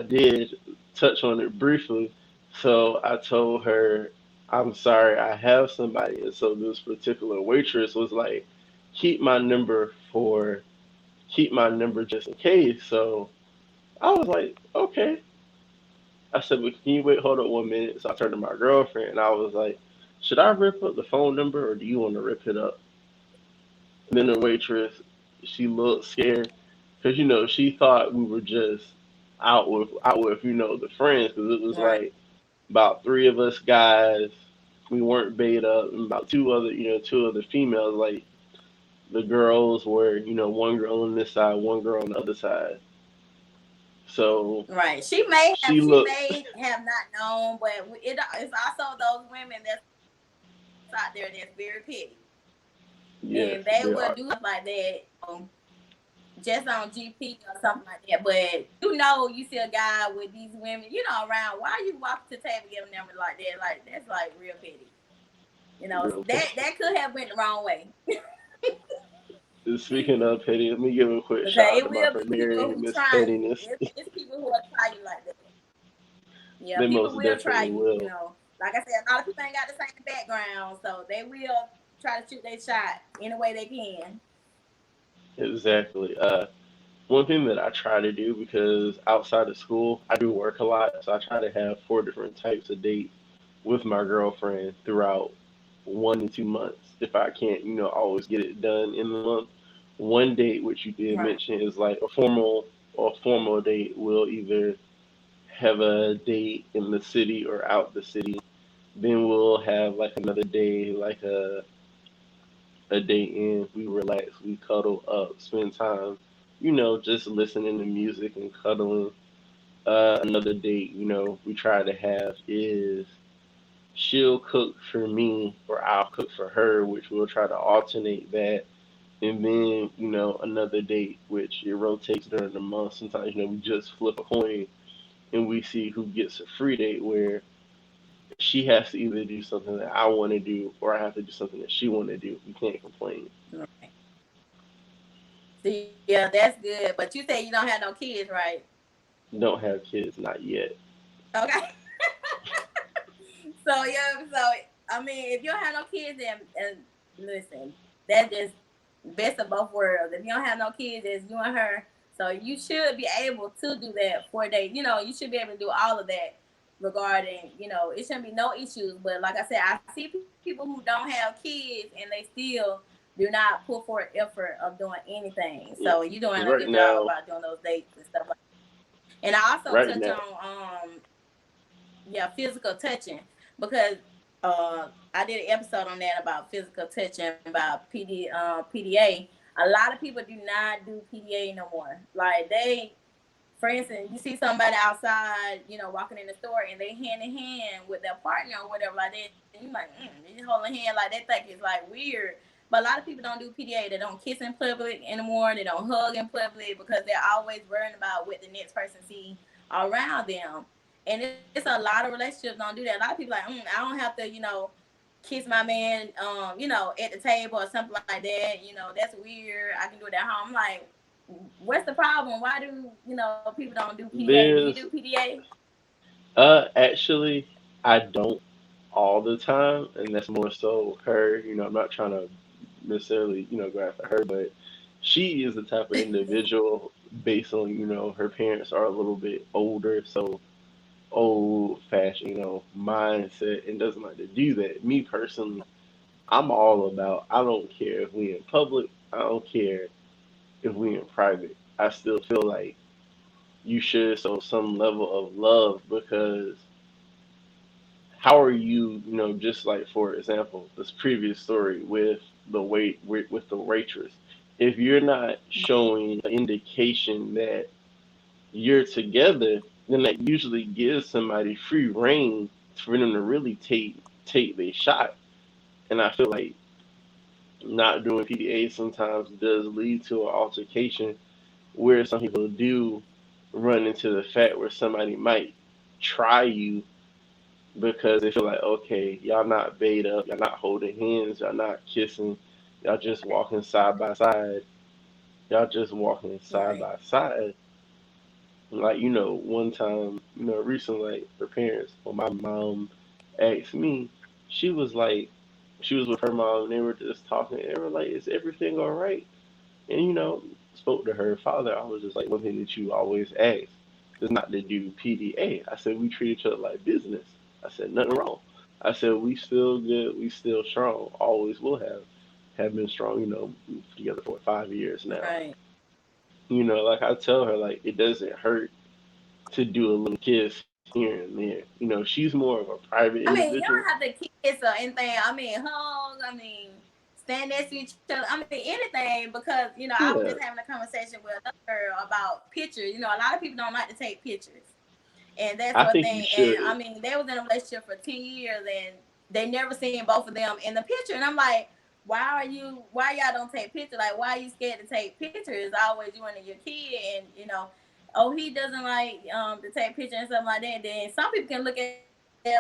did. Touch on it briefly. So I told her, "I'm sorry, I have somebody," and so this particular waitress was like, "Keep keep my number just in case." So I was like, "Okay." I said, "But can you wait? Hold up 1 minute." So I turned to my girlfriend and I was like, "Should I rip up the phone number or do you want to rip it up?" And then the waitress, she looked scared because she thought we were just out with the friends because it was Right. like about three of us guys. We weren't bait up, and about two other females. Like the girls were one girl on this side, one girl on the other side. So Right. She she looked, may have not known, but it's also those women that's out there that's very petty, and they will do yes, stuff they like are. that, just on GP or something like that. But you see a guy with these women, around. Why are you walking to the table giving them like that? Like that's like real petty. Real. That could have went the wrong way. Speaking of petty, let me give a quick shout Okay, out it to my will friend be people Mary, who Miss try you. Pettiness. It's people who will try you like that. Yeah, They people most will try definitely you. will. Like I said, a lot of people ain't got the same background, so they will try to shoot their shot any way they can. Exactly. One thing that I try to do because outside of school, I do work a lot, so I try to have four different types of dates with my girlfriend throughout 1 to 2 months. If I can't, always get it done in the month. One date, which you did Right. mention, is like a formal date. We'll either have a date in the city or out the city. Then we'll have like another day, like a day in. We relax, we cuddle up, spend time, just listening to music and cuddling. Another date, we try to have is she'll cook for me or I'll cook for her, which we'll try to alternate that. And then, another date, which it rotates during the month. Sometimes, we just flip a coin and we see who gets a free date where she has to either do something that I want to do or I have to do something that she want to do. We can't complain. Right. So yeah, that's good. But you say you don't have no kids, right? Don't have kids, not yet. Okay. So yeah, I mean, if you don't have no kids, and listen, that just best of both worlds. If you don't have no kids, it's you and her. So you should be able to do that for a day. You should be able to do all of that regarding. It shouldn't be no issues. But like I said, I see people who don't have kids and they still do not put forth effort of doing anything. So Yeah, you're doing a because good job about doing those dates and stuff like that. And I also right touch now, on yeah, physical touching because I did an episode on that about physical touching about PDA. A lot of people do not do PDA no more. Like for instance, you see somebody outside, walking in the store and they hand in hand with their partner or whatever like that. And you like, they just holding hand like they think it's like weird. But a lot of people don't do PDA. They don't kiss in public anymore. They don't hug in public because they're always worrying about what the next person see around them. And it's a lot of relationships don't do that. A lot of people like, I don't have to, kiss my man, at the table or something like that. That's weird. I can do it at home. I'm like, what's the problem? Why do people don't do PDA? Do you do there's PDA? actually I don't all the time, and that's more so her. I'm not trying to necessarily go after her, but she is the type of individual based on her parents are a little bit older, so old fashioned mindset and doesn't like to do that. Me personally, I'm all about. I don't care if we in public. I don't care if we in private. I still feel like you should show some level of love because how are you, just like for example, this previous story with with the waitress, if you're not showing an indication that you're together, then that usually gives somebody free reign for them to really take their shot. And I feel like not doing PDA sometimes does lead to an altercation where some people do run into the fact where somebody might try you because they feel like, okay, y'all not bait up, y'all not holding hands, y'all not kissing, y'all just walking side by side, y'all just walking side Right. by side. Like, one time, recently, like, her parents, when my mom asked me, she was like, she was with her mom, and they were just talking, and they were like, is everything all right? And, spoke to her father. I was just like, one thing that you always ask is not to do PDA. I said, we treat each other like business. I said, nothing wrong. I said, we still good, we still strong, always will have been strong, we've been together for 5 years now. Right. Like I tell her, like, it doesn't hurt to do a little kiss here and there. She's more of a private I mean, you individual. don't have to kiss or anything. I mean, hugs. I mean, stand next to each other. I mean, anything because I was just Yeah, having a conversation with another girl about pictures. A lot of people don't like to take pictures and that I sort of think you thing. And I should. mean, they was in a relationship for 10 years and they never seen both of them in the picture. And I'm like, why y'all don't take pictures? Like, why are you scared to take pictures? It's always you and your kid, and oh, he doesn't like to take pictures and something like that. Then some people can look at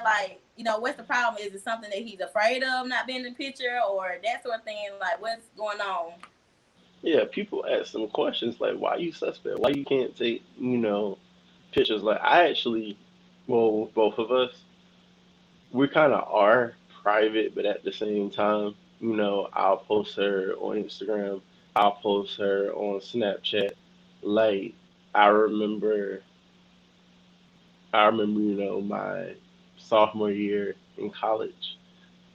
like, what's the problem? Is it something that he's afraid of not being in the picture or that sort of thing? Like, what's going on? Yeah, people ask some questions like, "Why you suspect? Why you can't take, pictures?" Like, I actually, well, both of us, we kind of are private, but at the same time, I'll post her on Instagram, I'll post her on Snapchat. Like, I remember, my sophomore year in college.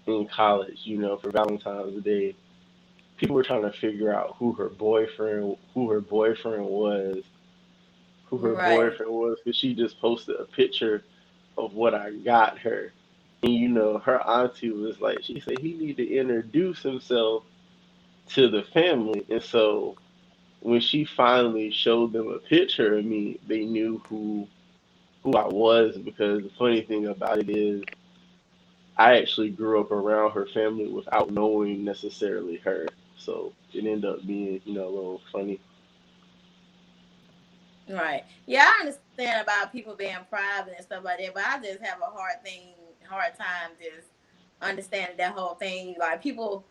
For Valentine's Day, people were trying to figure out who her Right. boyfriend was, because she just posted a picture of what I got her. And her auntie was like, she said he need to introduce himself to the family. And so when she finally showed them a picture of me, they knew who I was, because the funny thing about it is I actually grew up around her family without knowing necessarily her. So it ended up being, a little funny. Right. Yeah, I understand about people being private and stuff like that, but I just have a hard time just understanding that whole thing. Like people,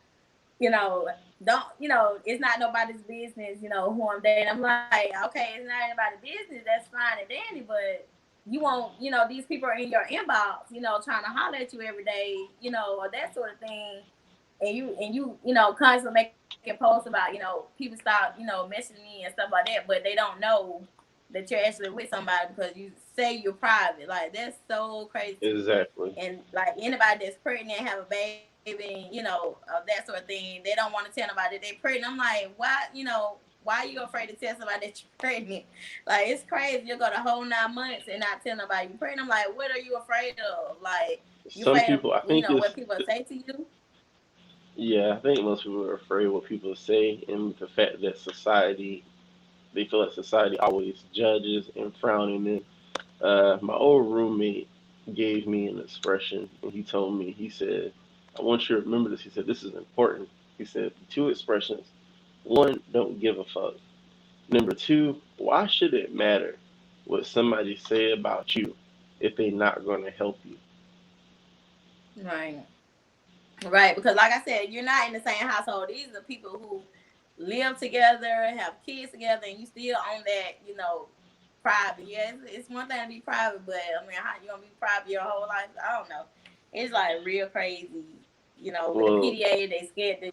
don't it's not nobody's business, who I'm dating. I'm like, okay, it's not anybody's business, that's fine and dandy, but you won't, these people are in your inbox, trying to holler at you every day, or that sort of thing. And you constantly making posts about, people stop, messaging me and stuff like that, but they don't know that you're actually with somebody because you say you're private. Like that's so crazy to me. Exactly. And like anybody that's pregnant and have a baby, that sort of thing, they don't want to tell nobody that they're pregnant. I'm like, why are you afraid to tell somebody that you're pregnant? Like it's crazy. You'll go the whole 9 months and not tell nobody you're pregnant. I'm like, what are you afraid of? Like you afraid Some of people, I think what it's, people say to you? yeah, I think most people are afraid of what people say, and the fact that they feel like society always judges and frowning them. My old roommate gave me an expression, and he told me, he said, I want you to remember this. He said, this is important. He said, two expressions. One, don't give a fuck. Number two, why should it matter what somebody say about you if they not going to help you? Right. Right, because like I said, you're not in the same household. These are people who live together, have kids together, and you still on that, private. Yeah, it's one thing to be private, but I mean, how you gonna be private your whole life? I don't know. It's like real crazy. With the Well, PDA, they scared to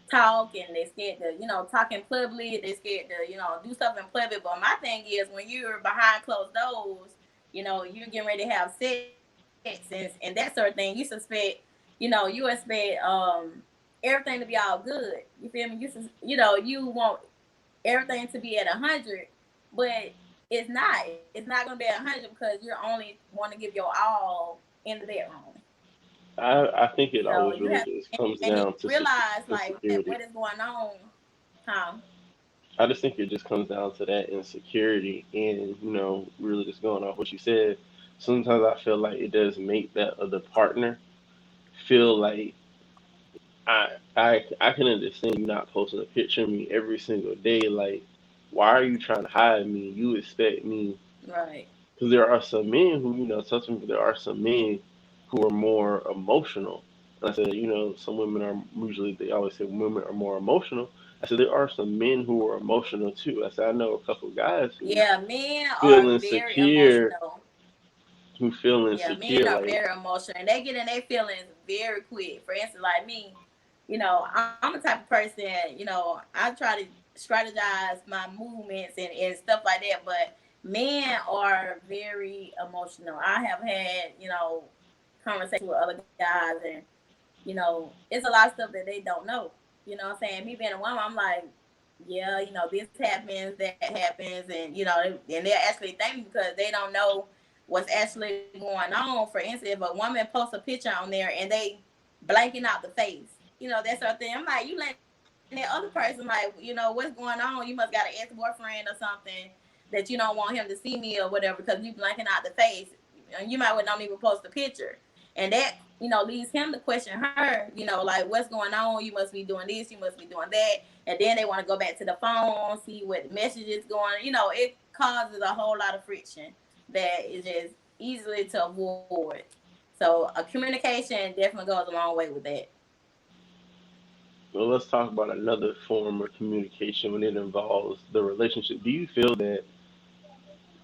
talk, and they scared to talk in public. They scared to do stuff in public. But my thing is, when you're behind closed doors, you're getting ready to have sex and that sort of thing. You expect everything to be all good. You feel me? You want everything to be at 100, but It's not gonna be 100 because you're only want to give your all in the bedroom. I think it So always you really have, just comes and you down to realize like insecurity. what is going on, huh? I just think it just comes down to that insecurity, and really just going off what you said. Sometimes I feel like it does make that other partner feel like I can understand you not posting a picture of me every single day. Like, why are you trying to hide me? You expect me, Right. because there are some men who, touch me, but there are some men who are more emotional. And I said, some women are usually, they always say women are more emotional. I said, there are some men who are emotional too. I said, I know a couple of guys who Yeah, men feel are very insecure, emotional. who feel Yeah, men insecure. are Like, very emotional and they get in their feelings very quick. For instance, like me, I'm a type of person, I try to strategize my movements and stuff like that, but men are very emotional. I have had, conversations with other guys and, it's a lot of stuff that they don't know. You know what I'm saying? Me being a woman, I'm like, yeah, this happens, that happens, and and they're actually thank me because they don't know what's actually going on. For instance, if a woman posts a picture on there and they blanking out the face, that sort of thing. I'm like, you letting that other person like, what's going on? You must got an ex-boyfriend or something that you don't want him to see me or whatever because you blanking out the face. You might well don't even post a picture, and that leads him to question her. Like what's going on? You must be doing this. You must be doing that, and then they want to go back to the phone, see what message is going. It causes a whole lot of friction that is just easily to avoid. So a communication definitely goes a long way with that. well, let's talk about another form of communication when it involves the relationship. Do you feel that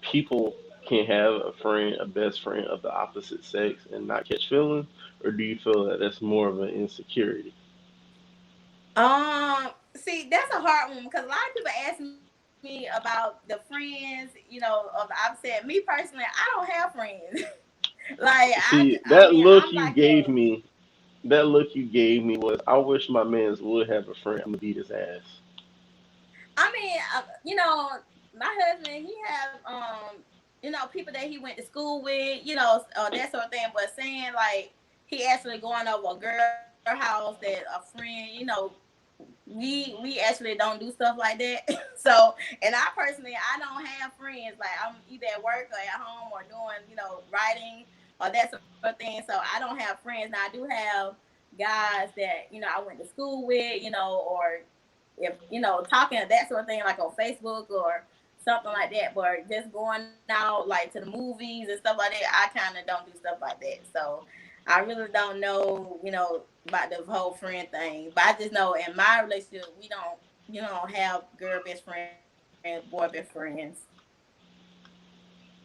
people can have a friend, a best friend of the opposite sex and not catch feelings? Or do you feel that that's more of an insecurity? See, that's a hard one because a lot of people ask me about the friends, of the opposite. Me personally, I don't have friends. Like See, I mean, I'm like a. that look you gave me was, I wish my mans would have a friend. I'm gonna beat his ass. I mean, my husband, he have people that he went to school with, that sort of thing. But saying like he actually going over a girl house that a friend, we actually don't do stuff like that. So, and I personally, I don't have friends. Like I'm either at work or at home or doing, writing or that sort of thing. So I don't have friends. Now I do have guys that I went to school with, or if talking that sort of thing like on Facebook or something like that. But just going out like to the movies and stuff like that, I kind of don't do stuff like that. So I really don't know, about the whole friend thing. But I just know in my relationship we don't, have girl best friends, boy best friends.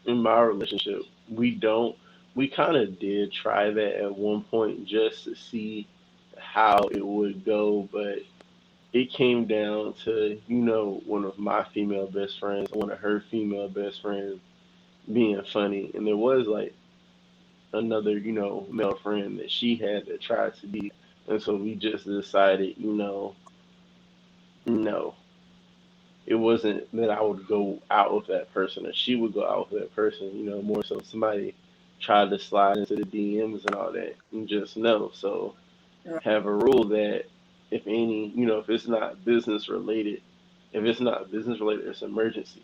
In my relationship, we don't. We kind of did try that at one point just to see how it would go, but it came down to, one of my female best friends, one of her female best friends being funny. And there was like another, male friend that she had that tried to be. And so we just decided, no, it wasn't that I would go out with that person or she would go out with that person, more so somebody tried to slide into the DMs and all that. And just no. So have a rule that if any, if it's not business related, if it's not business related, it's emergency.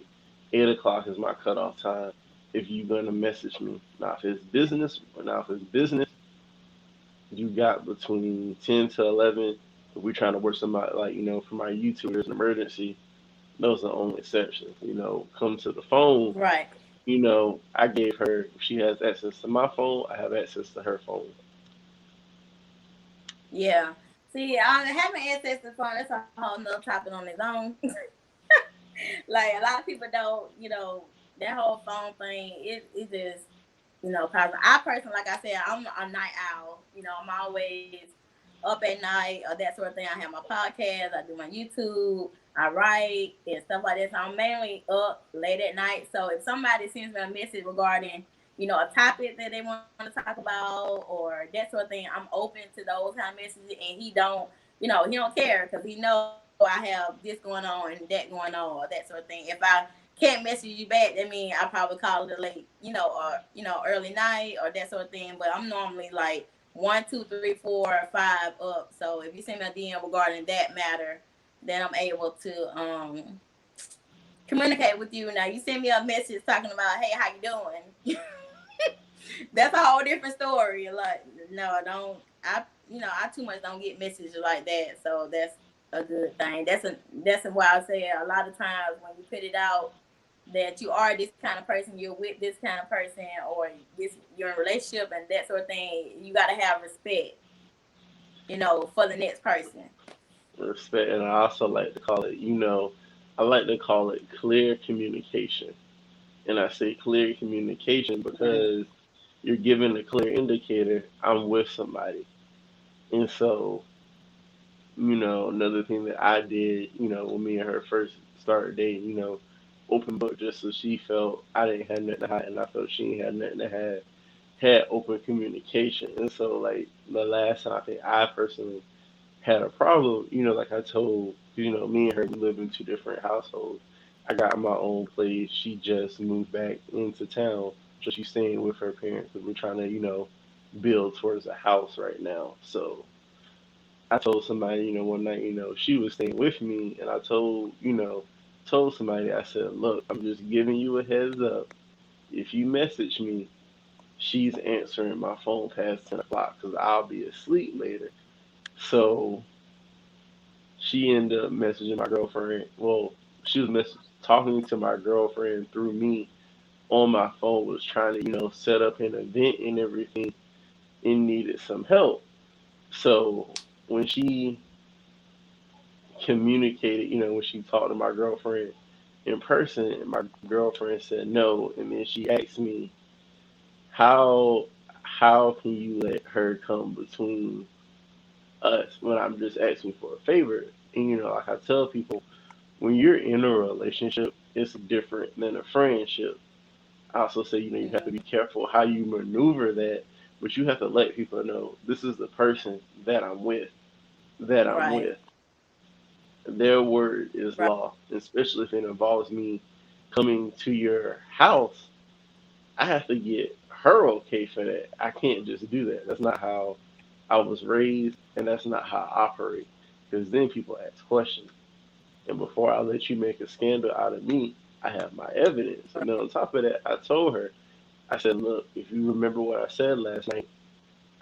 8 o'clock is my cutoff time. If you're gonna message me, now if it's business, you got between 10 to 11. If we're trying to work somebody like for my YouTube, there's an emergency. Those are the only exceptions. Come to the phone. Right. I gave her. If she has access to my phone, I have access to her phone. Yeah. See, having ancestors phone, that's a whole nother topic on its own. Like a lot of people don't, that whole phone thing. It just, cause I personally, like I said, I'm a night owl. I'm always up at night or that sort of thing. I have my podcast, I do my YouTube, I write and stuff like that. So I'm mainly up late at night. So if somebody sends me a message regarding, a topic that they want to talk about or that sort of thing, I'm open to those kind of messages. And he don't care because he know I have this going on and that going on or that sort of thing. If I can't message you back, that means I probably call it late, or early night or that sort of thing. But I'm normally like 1, 2, 3, 4, 5 up. So if you send me a DM regarding that matter, then I'm able to communicate with you. Now you send me a message talking about, hey, how you doing? That's a whole different story. Like, no, I don't. I too much don't get messages like that. So that's a good thing. That's why I say a lot of times when you put it out that you are this kind of person, you're with this kind of person, or you're in a relationship and that sort of thing. You got to have respect, for the next person. Respect, and I also like to call it, I like to call it clear communication. And I say clear communication Right. because you're giving a clear indicator I'm with somebody. And so, another thing that I did, when me and her first started dating, open book just so she felt I didn't have nothing to hide and I felt she ain't had nothing to hide. Had open communication. And so, like, the last time I think I personally had a problem, like I told, me and her, we live in two different households. I got my own place. She just moved back into town. So she's staying with her parents because we're trying to, build towards a house right now. So I told somebody, one night, she was staying with me, and I told somebody, I said, look, I'm just giving you a heads up. If you message me, she's answering my phone past 10 o'clock because I'll be asleep later. So she ended up messaging my girlfriend. Well, she was talking to my girlfriend through me on my phone, was trying to, set up an event and everything and needed some help. So when she communicated, when she talked to my girlfriend in person, my girlfriend said no. And then she asked me, how how can you let her come between us when I'm just asking for a favor? And like I tell people, when you're in a relationship, it's different than a friendship. I also say, you have to be careful how you maneuver that, but you have to let people know this is the person that I'm with, that I'm Right. with. Their word is Right. law, especially if it involves me coming to your house. I have to get her okay for that. I can't just do that. That's not how I was raised, and that's not how I operate. Because then people ask questions. And before I let you make a scandal out of me, I have my evidence. And then on top of that, I told her, I said, look, if you remember what I said last night,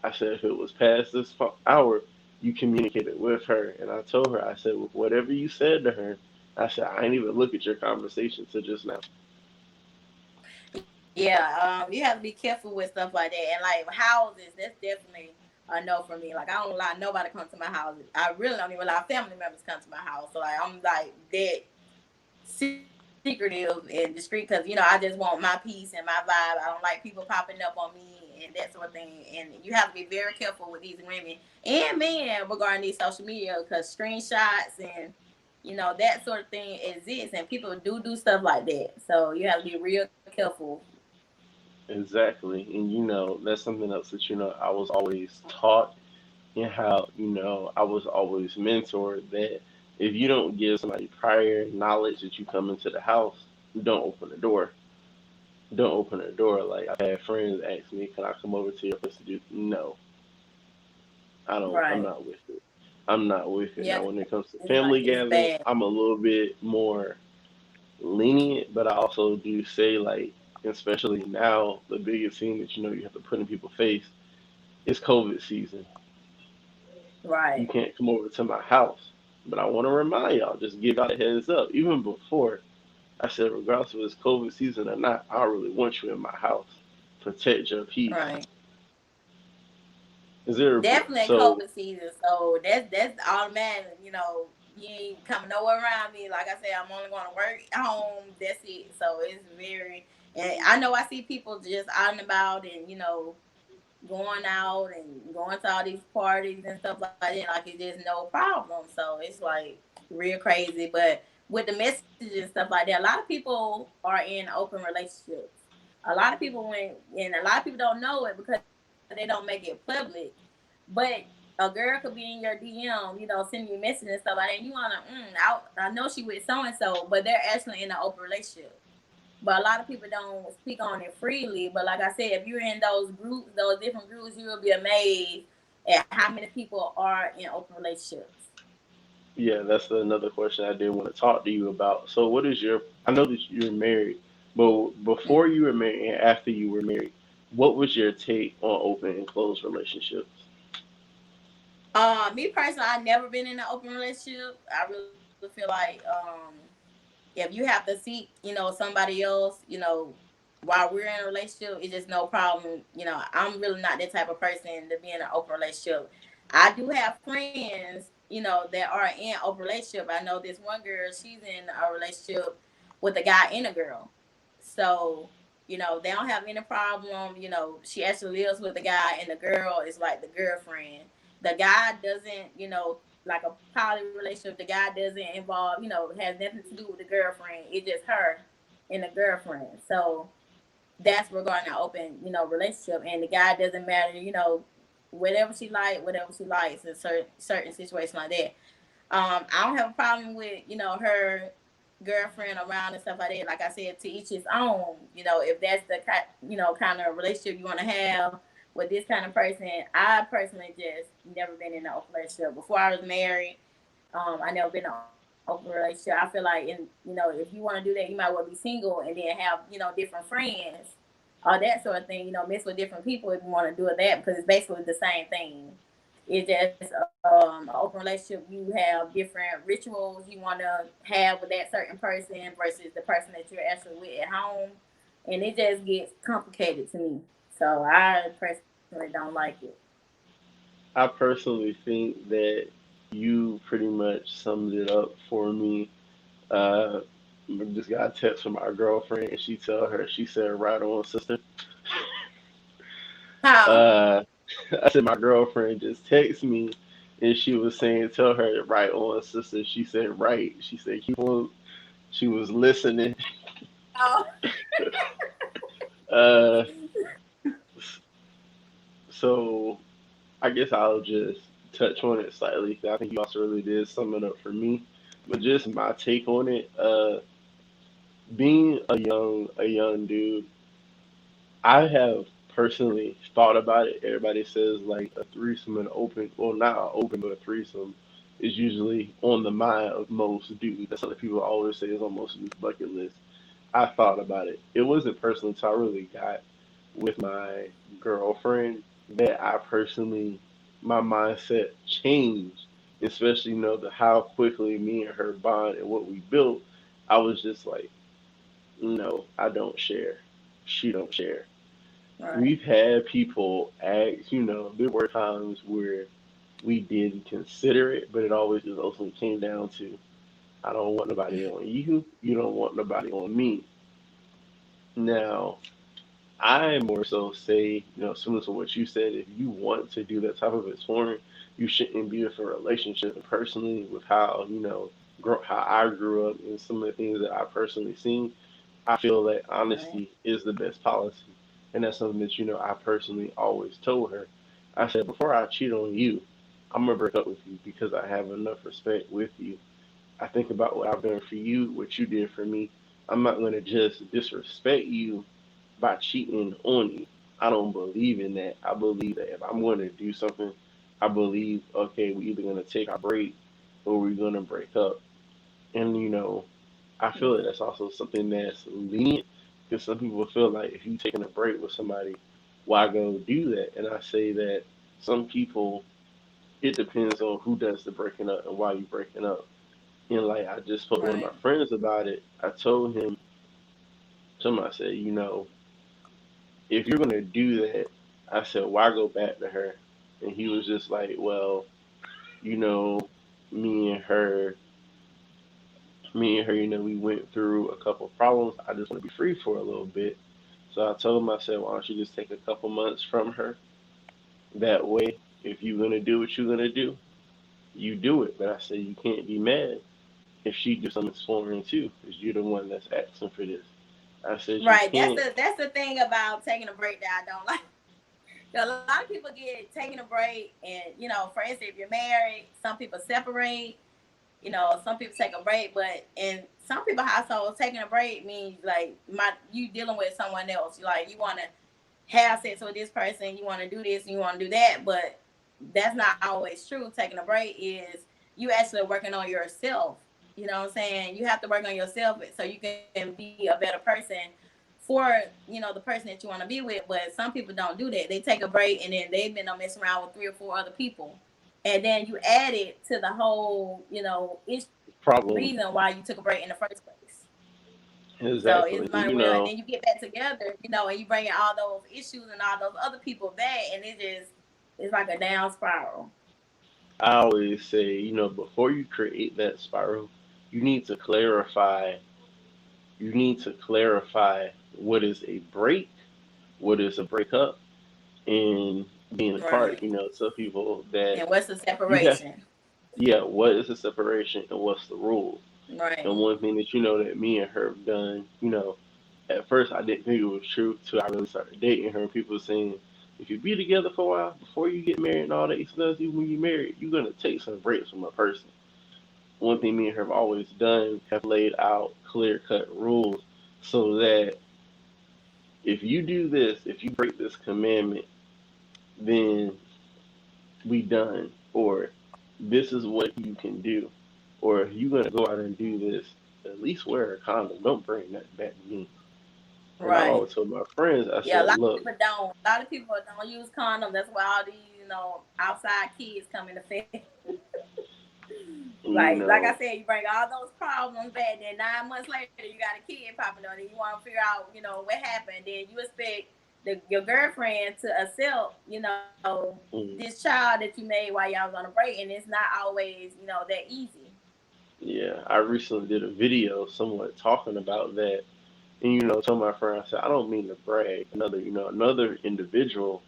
I said, if it was past this hour, you communicated with her. And I told her, I said, whatever you said to her, I said, I ain't even look at your conversation till just now. Yeah, you have to be careful with stuff like that. And like houses, that's definitely a no for me. Like I don't allow nobody to come to my house. I really don't even allow family members to come to my house. So like I'm like that secretive and discreet because I just want my peace and my vibe. I don't like people popping up on me and that sort of thing. And you have to be very careful with these women and men regarding these social media because screenshots and that sort of thing exists and people do stuff like that. So you have to be real careful. Exactly. And, that's something else that, I was always taught and how, I was always mentored that if you don't give somebody prior knowledge that you come into the house, don't open the door. Don't open the door. Like I've had friends ask me, can I come over to your place to do? No, I don't. I'm Right. not with it. I'm not with it. Yeah, Now, when it comes to it's like family it's gatherings, bad. I'm a little bit more lenient, but I also do say like, especially now, the biggest thing that you have to put in people's face is COVID season. You Right. can't come over to my house, but I want to remind y'all, just give y'all a heads up. Even before I said, regardless of it's COVID season or not, I really want you in my house. Protect your peace. Right. Is there? Definitely So COVID season. So that's automatic. You ain't coming nowhere around me. Like I said, I'm only going to work at home. That's it. So it's very. And I know I see people just out and about and going out and going to all these parties and stuff like that. Like it's just no problem. So it's like real crazy. But with the messages and stuff like that, a lot of people are in open relationships. A lot of people and a lot of people don't know it because they don't make it public. But a girl could be in your DM, sending you messages and stuff like that. And you wanna, I know she with so and so, but they're actually in an open relationship. but a lot of people don't speak on it freely. But like I said, if you're in those groups, those different groups, you will be amazed at how many people are in open relationships. Yeah, that's another question I did want to talk to you about. So, what is your? I know that you're married, but before you were married and after you were married, what was your take on open and closed relationships? Me personally, I've never been in an open relationship. I really feel like if you have to seek, somebody else, while we're in a relationship, it's just no problem. I'm really not that type of person to be in an open relationship. I do have friends, that are in open relationship. I know this one girl, she's in a relationship with a guy and a girl. So, they don't have any problem. She actually lives with the guy and the girl is like the girlfriend. The guy doesn't, like a poly relationship, the guy doesn't involve, has nothing to do with the girlfriend. It's just her and the girlfriend. So that's regarding an open, relationship. And the guy doesn't matter, whatever she likes in certain situations like that. I don't have a problem with, her girlfriend around and stuff like that. Like I said, to each his own. If that's the kind of relationship you want to have with this kind of person. I personally just never been in an open relationship. Before I was married, I never been in an open relationship. I feel like, if you want to do that, you might well be single and then have, different friends or that sort of thing. Mix with different people if you want to do it that, because it's basically the same thing. It's just an open relationship. You have different rituals you want to have with that certain person versus the person that you're actually with at home, and it just gets complicated to me. So I personally don't like it. I personally think that you pretty much summed it up for me. Uh, I just got a text from my girlfriend, and she said, "Right on, sister." How? Uh, I said my girlfriend just texted me, and she was saying, "Tell her right on, sister." She said, "Right." She said, "Keep on." She was listening. Oh, Uh, so I guess I'll just touch on it slightly. I think you also really did sum it up for me. But just my take on it, being a young dude, I have personally thought about it. Everybody says like a threesome and open, well, not open, but a threesome is usually on the mind of most dudes. That's something people always say is on most dudes' bucket list. I thought about it. It wasn't personally until I really got with my girlfriend that I personally, my mindset changed, especially the how quickly me and her bond and what we built. I was just like, no, I don't share. She don't share. right, We've had people ask, there were times where we did consider it, but it always just ultimately came down to, I don't want nobody on you, you don't want nobody on me. Now, I more so say, similar to what you said, if you want to do that type of exploring, you shouldn't be with a relationship. And personally, with how, how I grew up and some of the things that I personally seen, I feel that right, honesty is the best policy. And that's something that, I personally always told her. I said, before I cheat on you, I'm going to break up with you because I have enough respect with you. I think about what I've done for you, what you did for me. I'm not going to just disrespect you by cheating on you. I don't believe in that. I believe that if I'm going to do something, I believe, okay, we're either going to take our break or we're going to break up. And, I feel that right, that's also something that's lenient because some people feel like if you taking a break with somebody, why go do that? And I say that some people, it depends on who does the breaking up and why you breaking up. And like I just spoke to one of right, my friends about it. I told him, somebody said, if you're gonna do that, I said, why go back to her? And he was just like, well, you know, me and her, we went through a couple of problems. I just want to be free for a little bit. So I told him, I said, why don't you just take a couple months from her? That way, if you're gonna do what you're gonna do, you do it. But I said you can't be mad if she do some exploring too, because you're the one that's asking for this. I said you right. That's can't. the thing about taking a break that I don't like. A lot of people get taking a break, and for instance, if you're married, some people separate. some people take a break, but in some people households, taking a break means like you dealing with someone else. Like you want to have sex with this person, you want to do this, and you want to do that, but that's not always true. Taking a break is you actually working on yourself. You know what I'm saying? You have to work on yourself so you can be a better person for the person that you want to be with. But some people don't do that. They take a break and then they've been on messing around with 3 or 4 other people, and then you add it to the whole issue, Problem. reason why you took a break in the first place. So Exactly. it's money real, and then you get back together, and you bring in all those issues and all those other people back, and it's like a down spiral. I always say, before you create that spiral, you need to clarify. You need to clarify what is a break, what is a breakup, and being apart. Right. Tell people that And what's the you have, separation? yeah, what is the separation and what's the rule? And Right. one thing that that me and her have done, at first I didn't think it was true till I really started dating her. And people saying, if you be together for a while before you get married and all that, it's even when you married, you're gonna take some breaks from a person. One thing me and her have always done have laid out clear cut rules so that if you do this, if you break this commandment, then we done. Or this is what you can do. Or if you're gonna go out and do this, at least wear a condom. Don't bring that back to me. And I Right. always told my friends, I Yeah, a said, lot of look, people don't. A lot of people don't use condoms. That's why all these, outside kids come into effect. you Like I know, said, you bring all those problems back. Then 9 months later, you got a kid popping on, and you want to figure out, what happened. Then you expect your girlfriend to accept, this mm, child that you made while y'all was on a break, and it's not always, that easy. yeah, I recently did a video somewhat talking about that. And, told my friend, I said, I don't mean to brag. Another individual,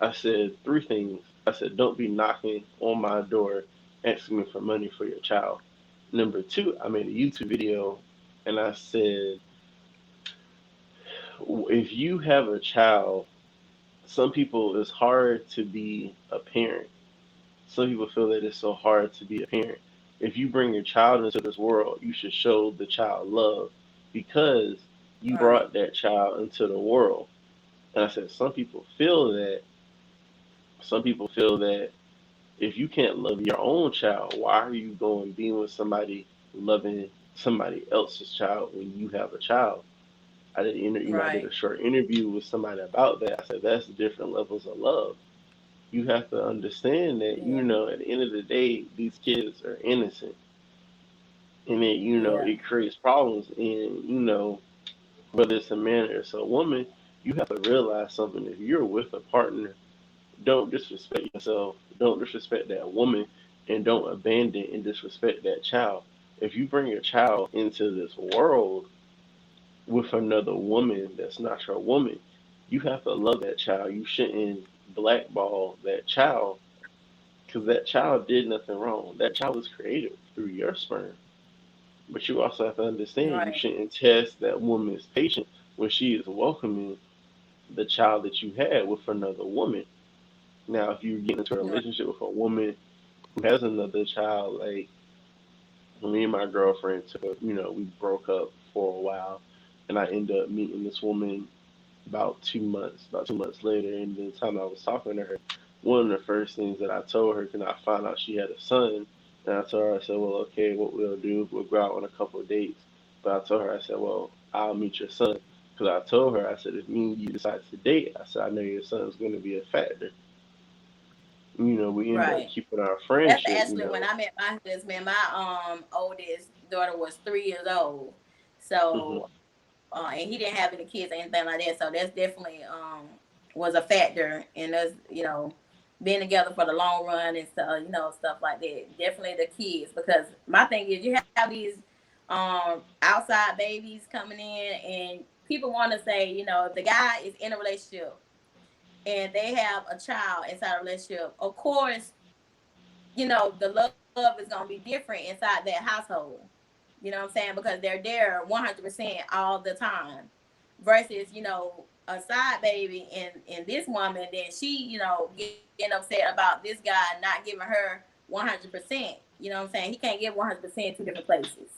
I said 3 things. I said, don't be knocking on my door asking me for money for your child. Number 2, I made a YouTube video and I said, if you have a child, some people it's hard to be a parent. Some people feel that it's so hard to be a parent. If you bring your child into this world, you should show the child love because you Right. brought that child into the world. And I said, some people feel that. Some people feel that if you can't love your own child, why are you going being with somebody loving somebody else's child when you have a child? I did Right. a short interview with somebody about that. I said that's different levels of love. You have to understand that Yeah. at the end of the day, these kids are innocent, and then Yeah. it creates problems. And whether it's a man or it's a woman, you have to realize something. If you're with a partner, don't disrespect yourself. Don't disrespect that woman, and don't abandon and disrespect that child. If you bring your child into this world with another woman that's not your woman, you have to love that child. You shouldn't blackball that child because that child did nothing wrong. That child was created through your sperm. But you also have to understand you Right. shouldn't test that woman's patience when she is welcoming the child that you had with another woman. Now, if you get into a Right. relationship with a woman who has another child, like me and my girlfriend we broke up for a while, and I ended up meeting this woman about 2 months later, and the time I was talking to her, one of the first things that I told her, because I found out she had a son, and I told her, I said, well, okay, what we'll do, we'll go out on a couple of dates. But I told her, I said, well, I'll meet your son. Because I told her, I said, if me and you decide to date, I said, I know your son's going to be a factor. We end up Right. keeping our That's friendship, actually when I met my husband. My oldest daughter was 3 years old. So hmm and he didn't have any kids or anything like that. So that's definitely was a factor in us, being together for the long run and stuff, stuff like that. Definitely the kids, because my thing is you have these outside babies coming in, and people want to say, if the guy is in a relationship and they have a child inside a relationship, of course, the love is gonna be different inside that household. You know what I'm saying? Because they're there 100% all the time. Versus, a side baby and this woman, then she, getting upset about this guy not giving her 100%. You know what I'm saying? He can't get 100% two different places.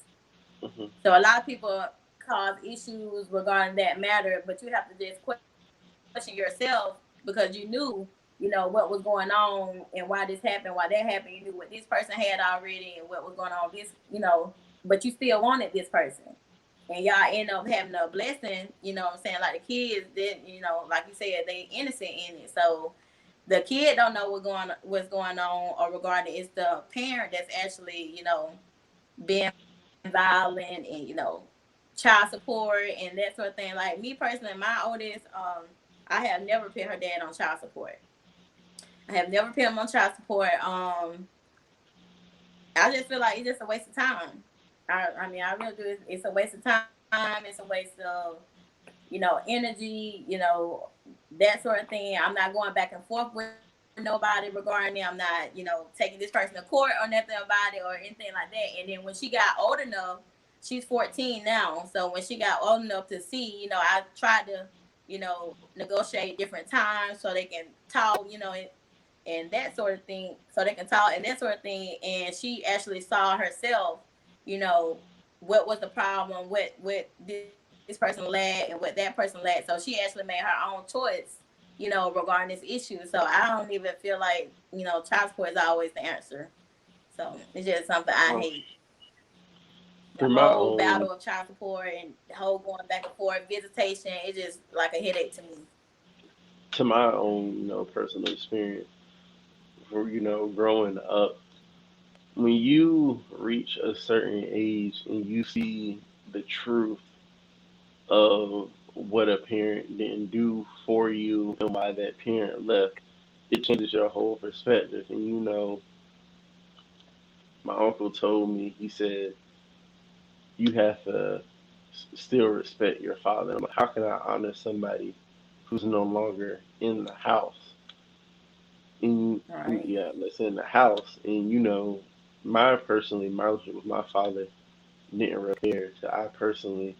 Hmm. So a lot of people cause issues regarding that matter, but you have to just question yourself because you knew, what was going on and why this happened, why that happened. You knew what this person had already and what was going on. But you still wanted this person, and y'all end up having a blessing. You know what I'm saying? Like the kids, then like you said, they innocent in it. So the kid don't know what's going on, or regarding it's the parent that's actually being violent and child support and that sort of thing. Like me personally, my oldest, I have never put her dad on child support. I have never put him on child support. I just feel like it's just a waste of time. I mean, I really do. It's a waste of time. It's a waste of energy. That sort of thing. I'm not going back and forth with nobody regarding it. I'm not taking this person to court or nothing about it or anything like that. And then when she got old enough, she's 14 now. So when she got old enough to see, I tried to negotiate different times so they can talk. And that sort of thing, so they can talk and that sort of thing. And she actually saw herself, you know, what was the problem, what this person lacked and what that person lacked. So she actually made her own choice, regarding this issue. So I don't even feel like, child support is always the answer. So it's just something I Well, hate. The through my whole own battle of child support and the whole going back and forth, visitation, it's just like a headache to me. to my own, personal experience, for growing up, when you reach a certain age and you see the truth of what a parent didn't do for you and why that parent left, it changes your whole perspective. And my uncle told me, he said, you have to still respect your father. I'm like, how can I honor somebody who's no longer in the house? Right. Yeah, that's in the house. And my relationship with my father didn't repair till I personally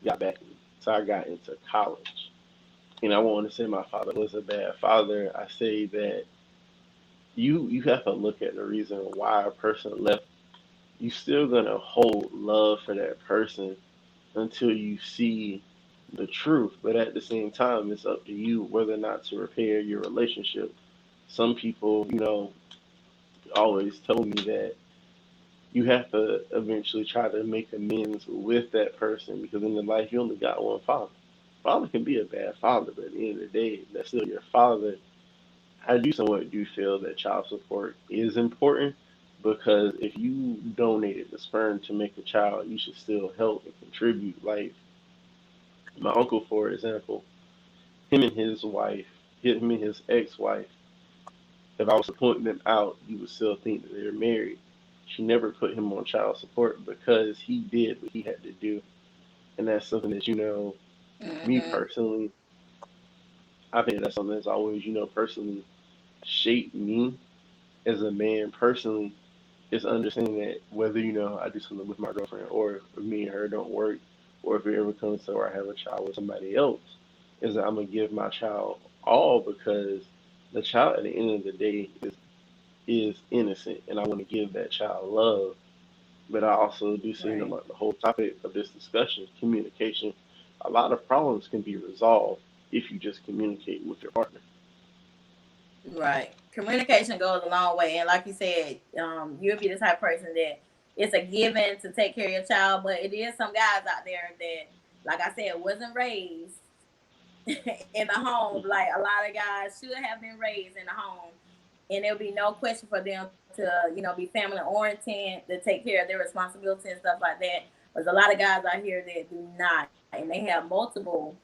got back. So I got into college. And I want to say my father was a bad father. I say that you have to look at the reason why a person left. You still gonna hold love for that person until you see the truth. But at the same time, it's up to you whether or not to repair your relationship. Some people, always told me that you have to eventually try to make amends with that person because in the life you only got one father. Father can be a bad father, but at the end of the day, that's still your father. I do somewhat do feel that child support is important because if you donated the sperm to make a child, you should still help and contribute. Like my uncle, for example, him and his wife, him and his ex-wife, if I was to point them out, you would still think that they're married. She never put him on child support because he did what he had to do. And that's something that, me Mm-hmm. personally, I think that's something that's always, personally shaped me as a man personally is understanding that whether, I do something with my girlfriend or if me and her don't work or if it ever comes to where I have a child with somebody else, is that I'm going to give my child all because the child at the end of the day is innocent and I want to give that child love. But I also do see, Right. like the whole topic of this discussion, communication. A lot of problems can be resolved if you just communicate with your partner. Right. Communication goes a long way. And like you said, you'll be the type of person that it's a given to take care of your child, but it is some guys out there that, like I said, wasn't raised in the home. Like a lot of guys should have been raised in the home. And there'll be no question for them to, be family oriented, to take care of their responsibilities and stuff like that. There's a lot of guys out here that do not, and they have multiple,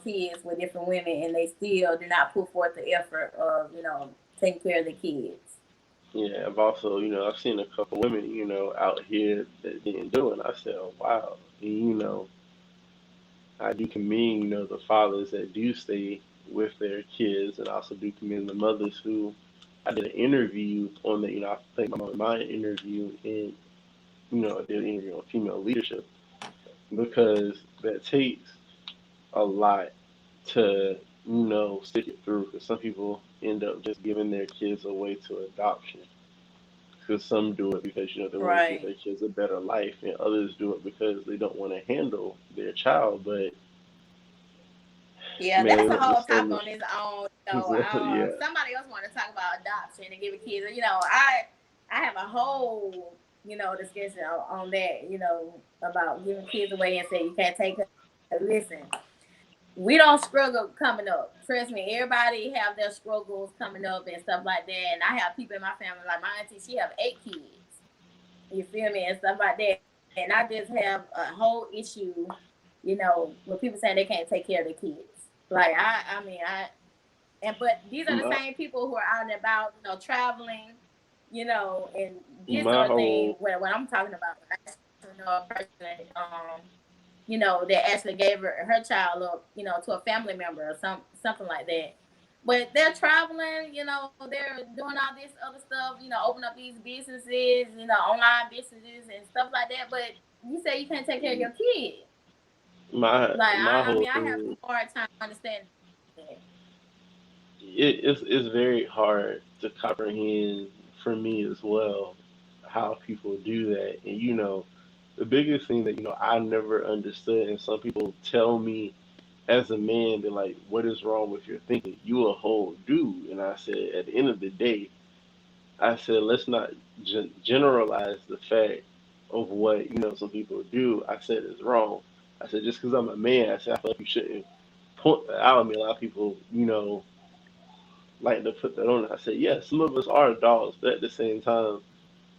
kids with different women, and they still do not put forth the effort of, taking care of the kids. Yeah, I've also, I've seen a couple women, out here that didn't do it. And I said, oh, wow. And, I do commend, the fathers that do stay with their kids and also do commend the mothers who I did an interview on the, I think my interview and, I did an interview on female leadership because that takes a lot to, stick it through because some people end up just giving their kids away to adoption. because some do it because they want to give Right. their kids a better life, and others do it because they don't want to handle their child. But Yeah, man, that's they a look whole there's so topic much. on its own. Yeah, Somebody else want to talk about adoption and giving kids. I have a whole discussion on that. About giving kids away and say you can't take. Listen, we don't struggle coming up. Trust me, everybody have their struggles coming up and stuff like that. And I have people in my family, like my auntie, she have 8 kids. You feel me? And stuff like that. And I just have a whole issue, with people saying they can't take care of their kids. Like but these are the my same people who are out and about, traveling, and this my sort of thing. whole What I'm talking about, I actually know a person, that actually gave her child up, to a family member or something like that. But they're traveling, they're doing all this other stuff, open up these businesses, online businesses and stuff like that. But you say you can't take care of your kid. Like my I whole mean, I have thing. a hard time understanding that. It's very hard to comprehend for me as well how people do that. And the biggest thing that I never understood, and some people tell me as a man, they're like, "What is wrong with your thinking? You a whole dude." And I said, at the end of the day, I said, let's not generalize the fact of what some people do. I said is wrong. I said just because I'm a man, I said I feel like you shouldn't point that out. I mean, a lot of people, like to put that on. I said, yeah, some of us are dogs, but at the same time,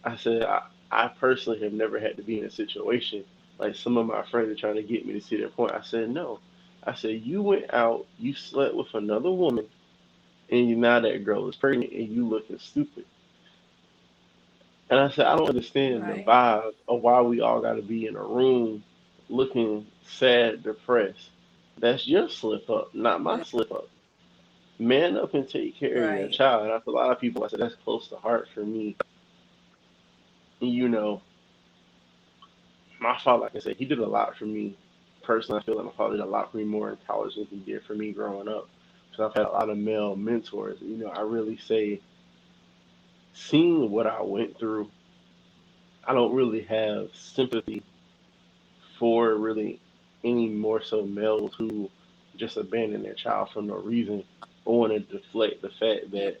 I said I personally have never had to be in a situation like some of my friends are trying to get me to see their point. I said no. I said you went out, you slept with another woman, and you now that girl is pregnant, and you looking stupid. And I said I don't understand the Right. vibe of why we all got to be in a room looking sad, depressed. That's your slip up, not my slip up. Man up and take care of your Right. child. And I feel a lot of people, I said that's close to heart for me. And my father, like I said, he did a lot for me personally. I feel like my father did a lot for me more in college than he did for me growing up. So I've had a lot of male mentors. I really say, seeing what I went through, I don't really have sympathy for really any more so males who just abandon their child for no reason or want to deflect the fact Yeah. that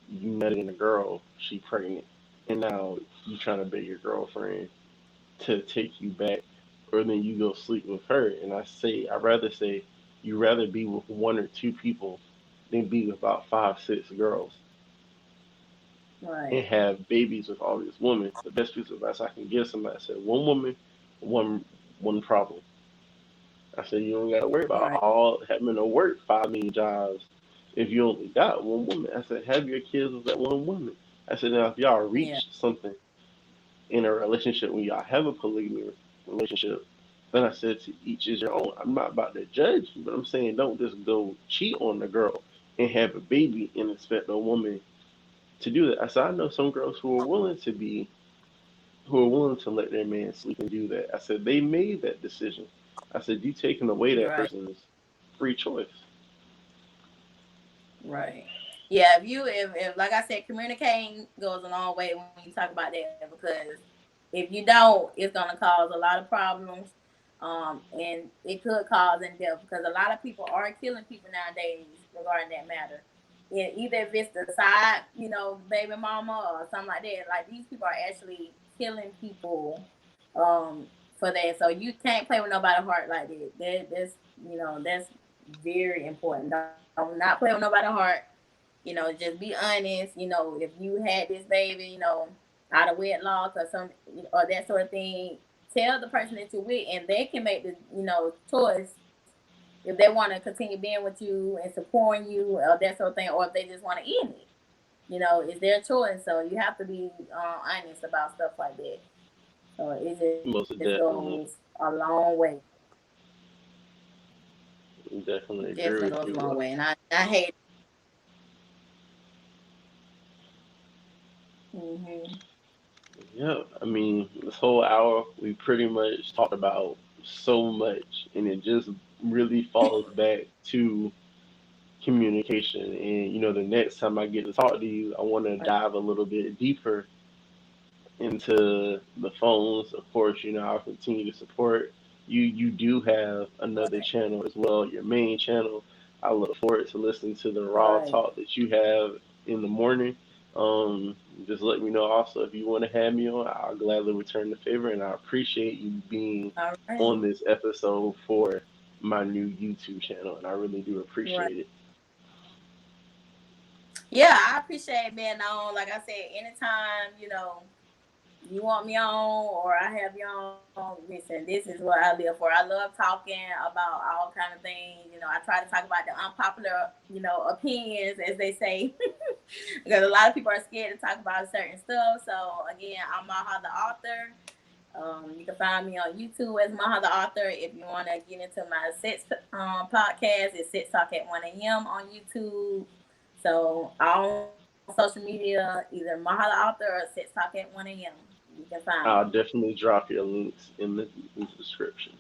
you nutting a girl, she pregnant, and now you trying to beg your girlfriend to take you back, or then you go sleep with her. And I'd rather say you rather be with one or two people than be with about 5, 6 girls and Right. have babies with all these women. The best piece of advice I can give somebody, I said, one woman, one problem. I said, you don't got to worry about Right. all having to work 5 million jobs if you only got one woman. I said, have your kids with that one woman. I said, now if y'all Yeah. reach something in a relationship, when y'all have a polygamy relationship, then I said to each is your own. I'm not about to judge you, but I'm saying don't just go cheat on the girl and have a baby and expect a woman to do that. I said, I know some girls who are willing to let their man sleep and do that. I said, they made that decision. I said, you taking away that Right. person's free choice. Right. Yeah, if like I said, communicating goes a long way when you talk about that, because if you don't, it's gonna cause a lot of problems. And it could cause in death, because a lot of people are killing people nowadays regarding that matter. Either if it's the side, baby mama or something like that. Like, these people are actually killing people for that. So you can't play with nobody's heart like that. That's very important. Don't not play with nobody's heart. Just be honest. If you had this baby, out of wedlock or some or that sort of thing, tell the person that you're with, and they can make the choice if they want to continue being with you and supporting you or that sort of thing, or if they just want to end it. It's their choice. So you have to be honest about stuff like that. So it just Most goes definitely, a long way. definitely Definitely agree goes a with long way, you. and I hate. Mm-hmm. Yeah, I mean, this whole hour we pretty much talked about so much, and it just really falls back to communication. And the next time I get to talk to you, I want to dive a little bit deeper into the phones, of course, I'll continue to support you. You do have another Right. channel as well, your main channel. I look forward to listening to the raw Right. talk that you have in the morning. Just let me know also if you want to have me on. I'll gladly return the favor, and I appreciate you being All right. on this episode for my new YouTube channel, and I really do Right. appreciate it. Yeah, I appreciate being on. Like I said, anytime, you want me on or I have you on, listen, this is what I live for. I love talking about all kind of things. I try to talk about the unpopular, opinions, as they say, because a lot of people are scared to talk about certain stuff. So again, I'm Maha the author. You can find me on YouTube as Maha the author. If you want to get into my sex podcast, it's Sex Talk at 1 a.m. on YouTube. So all social media, either Maha the author or Sex Talk at 1 a.m. You can find me. I'll definitely drop your links in the description.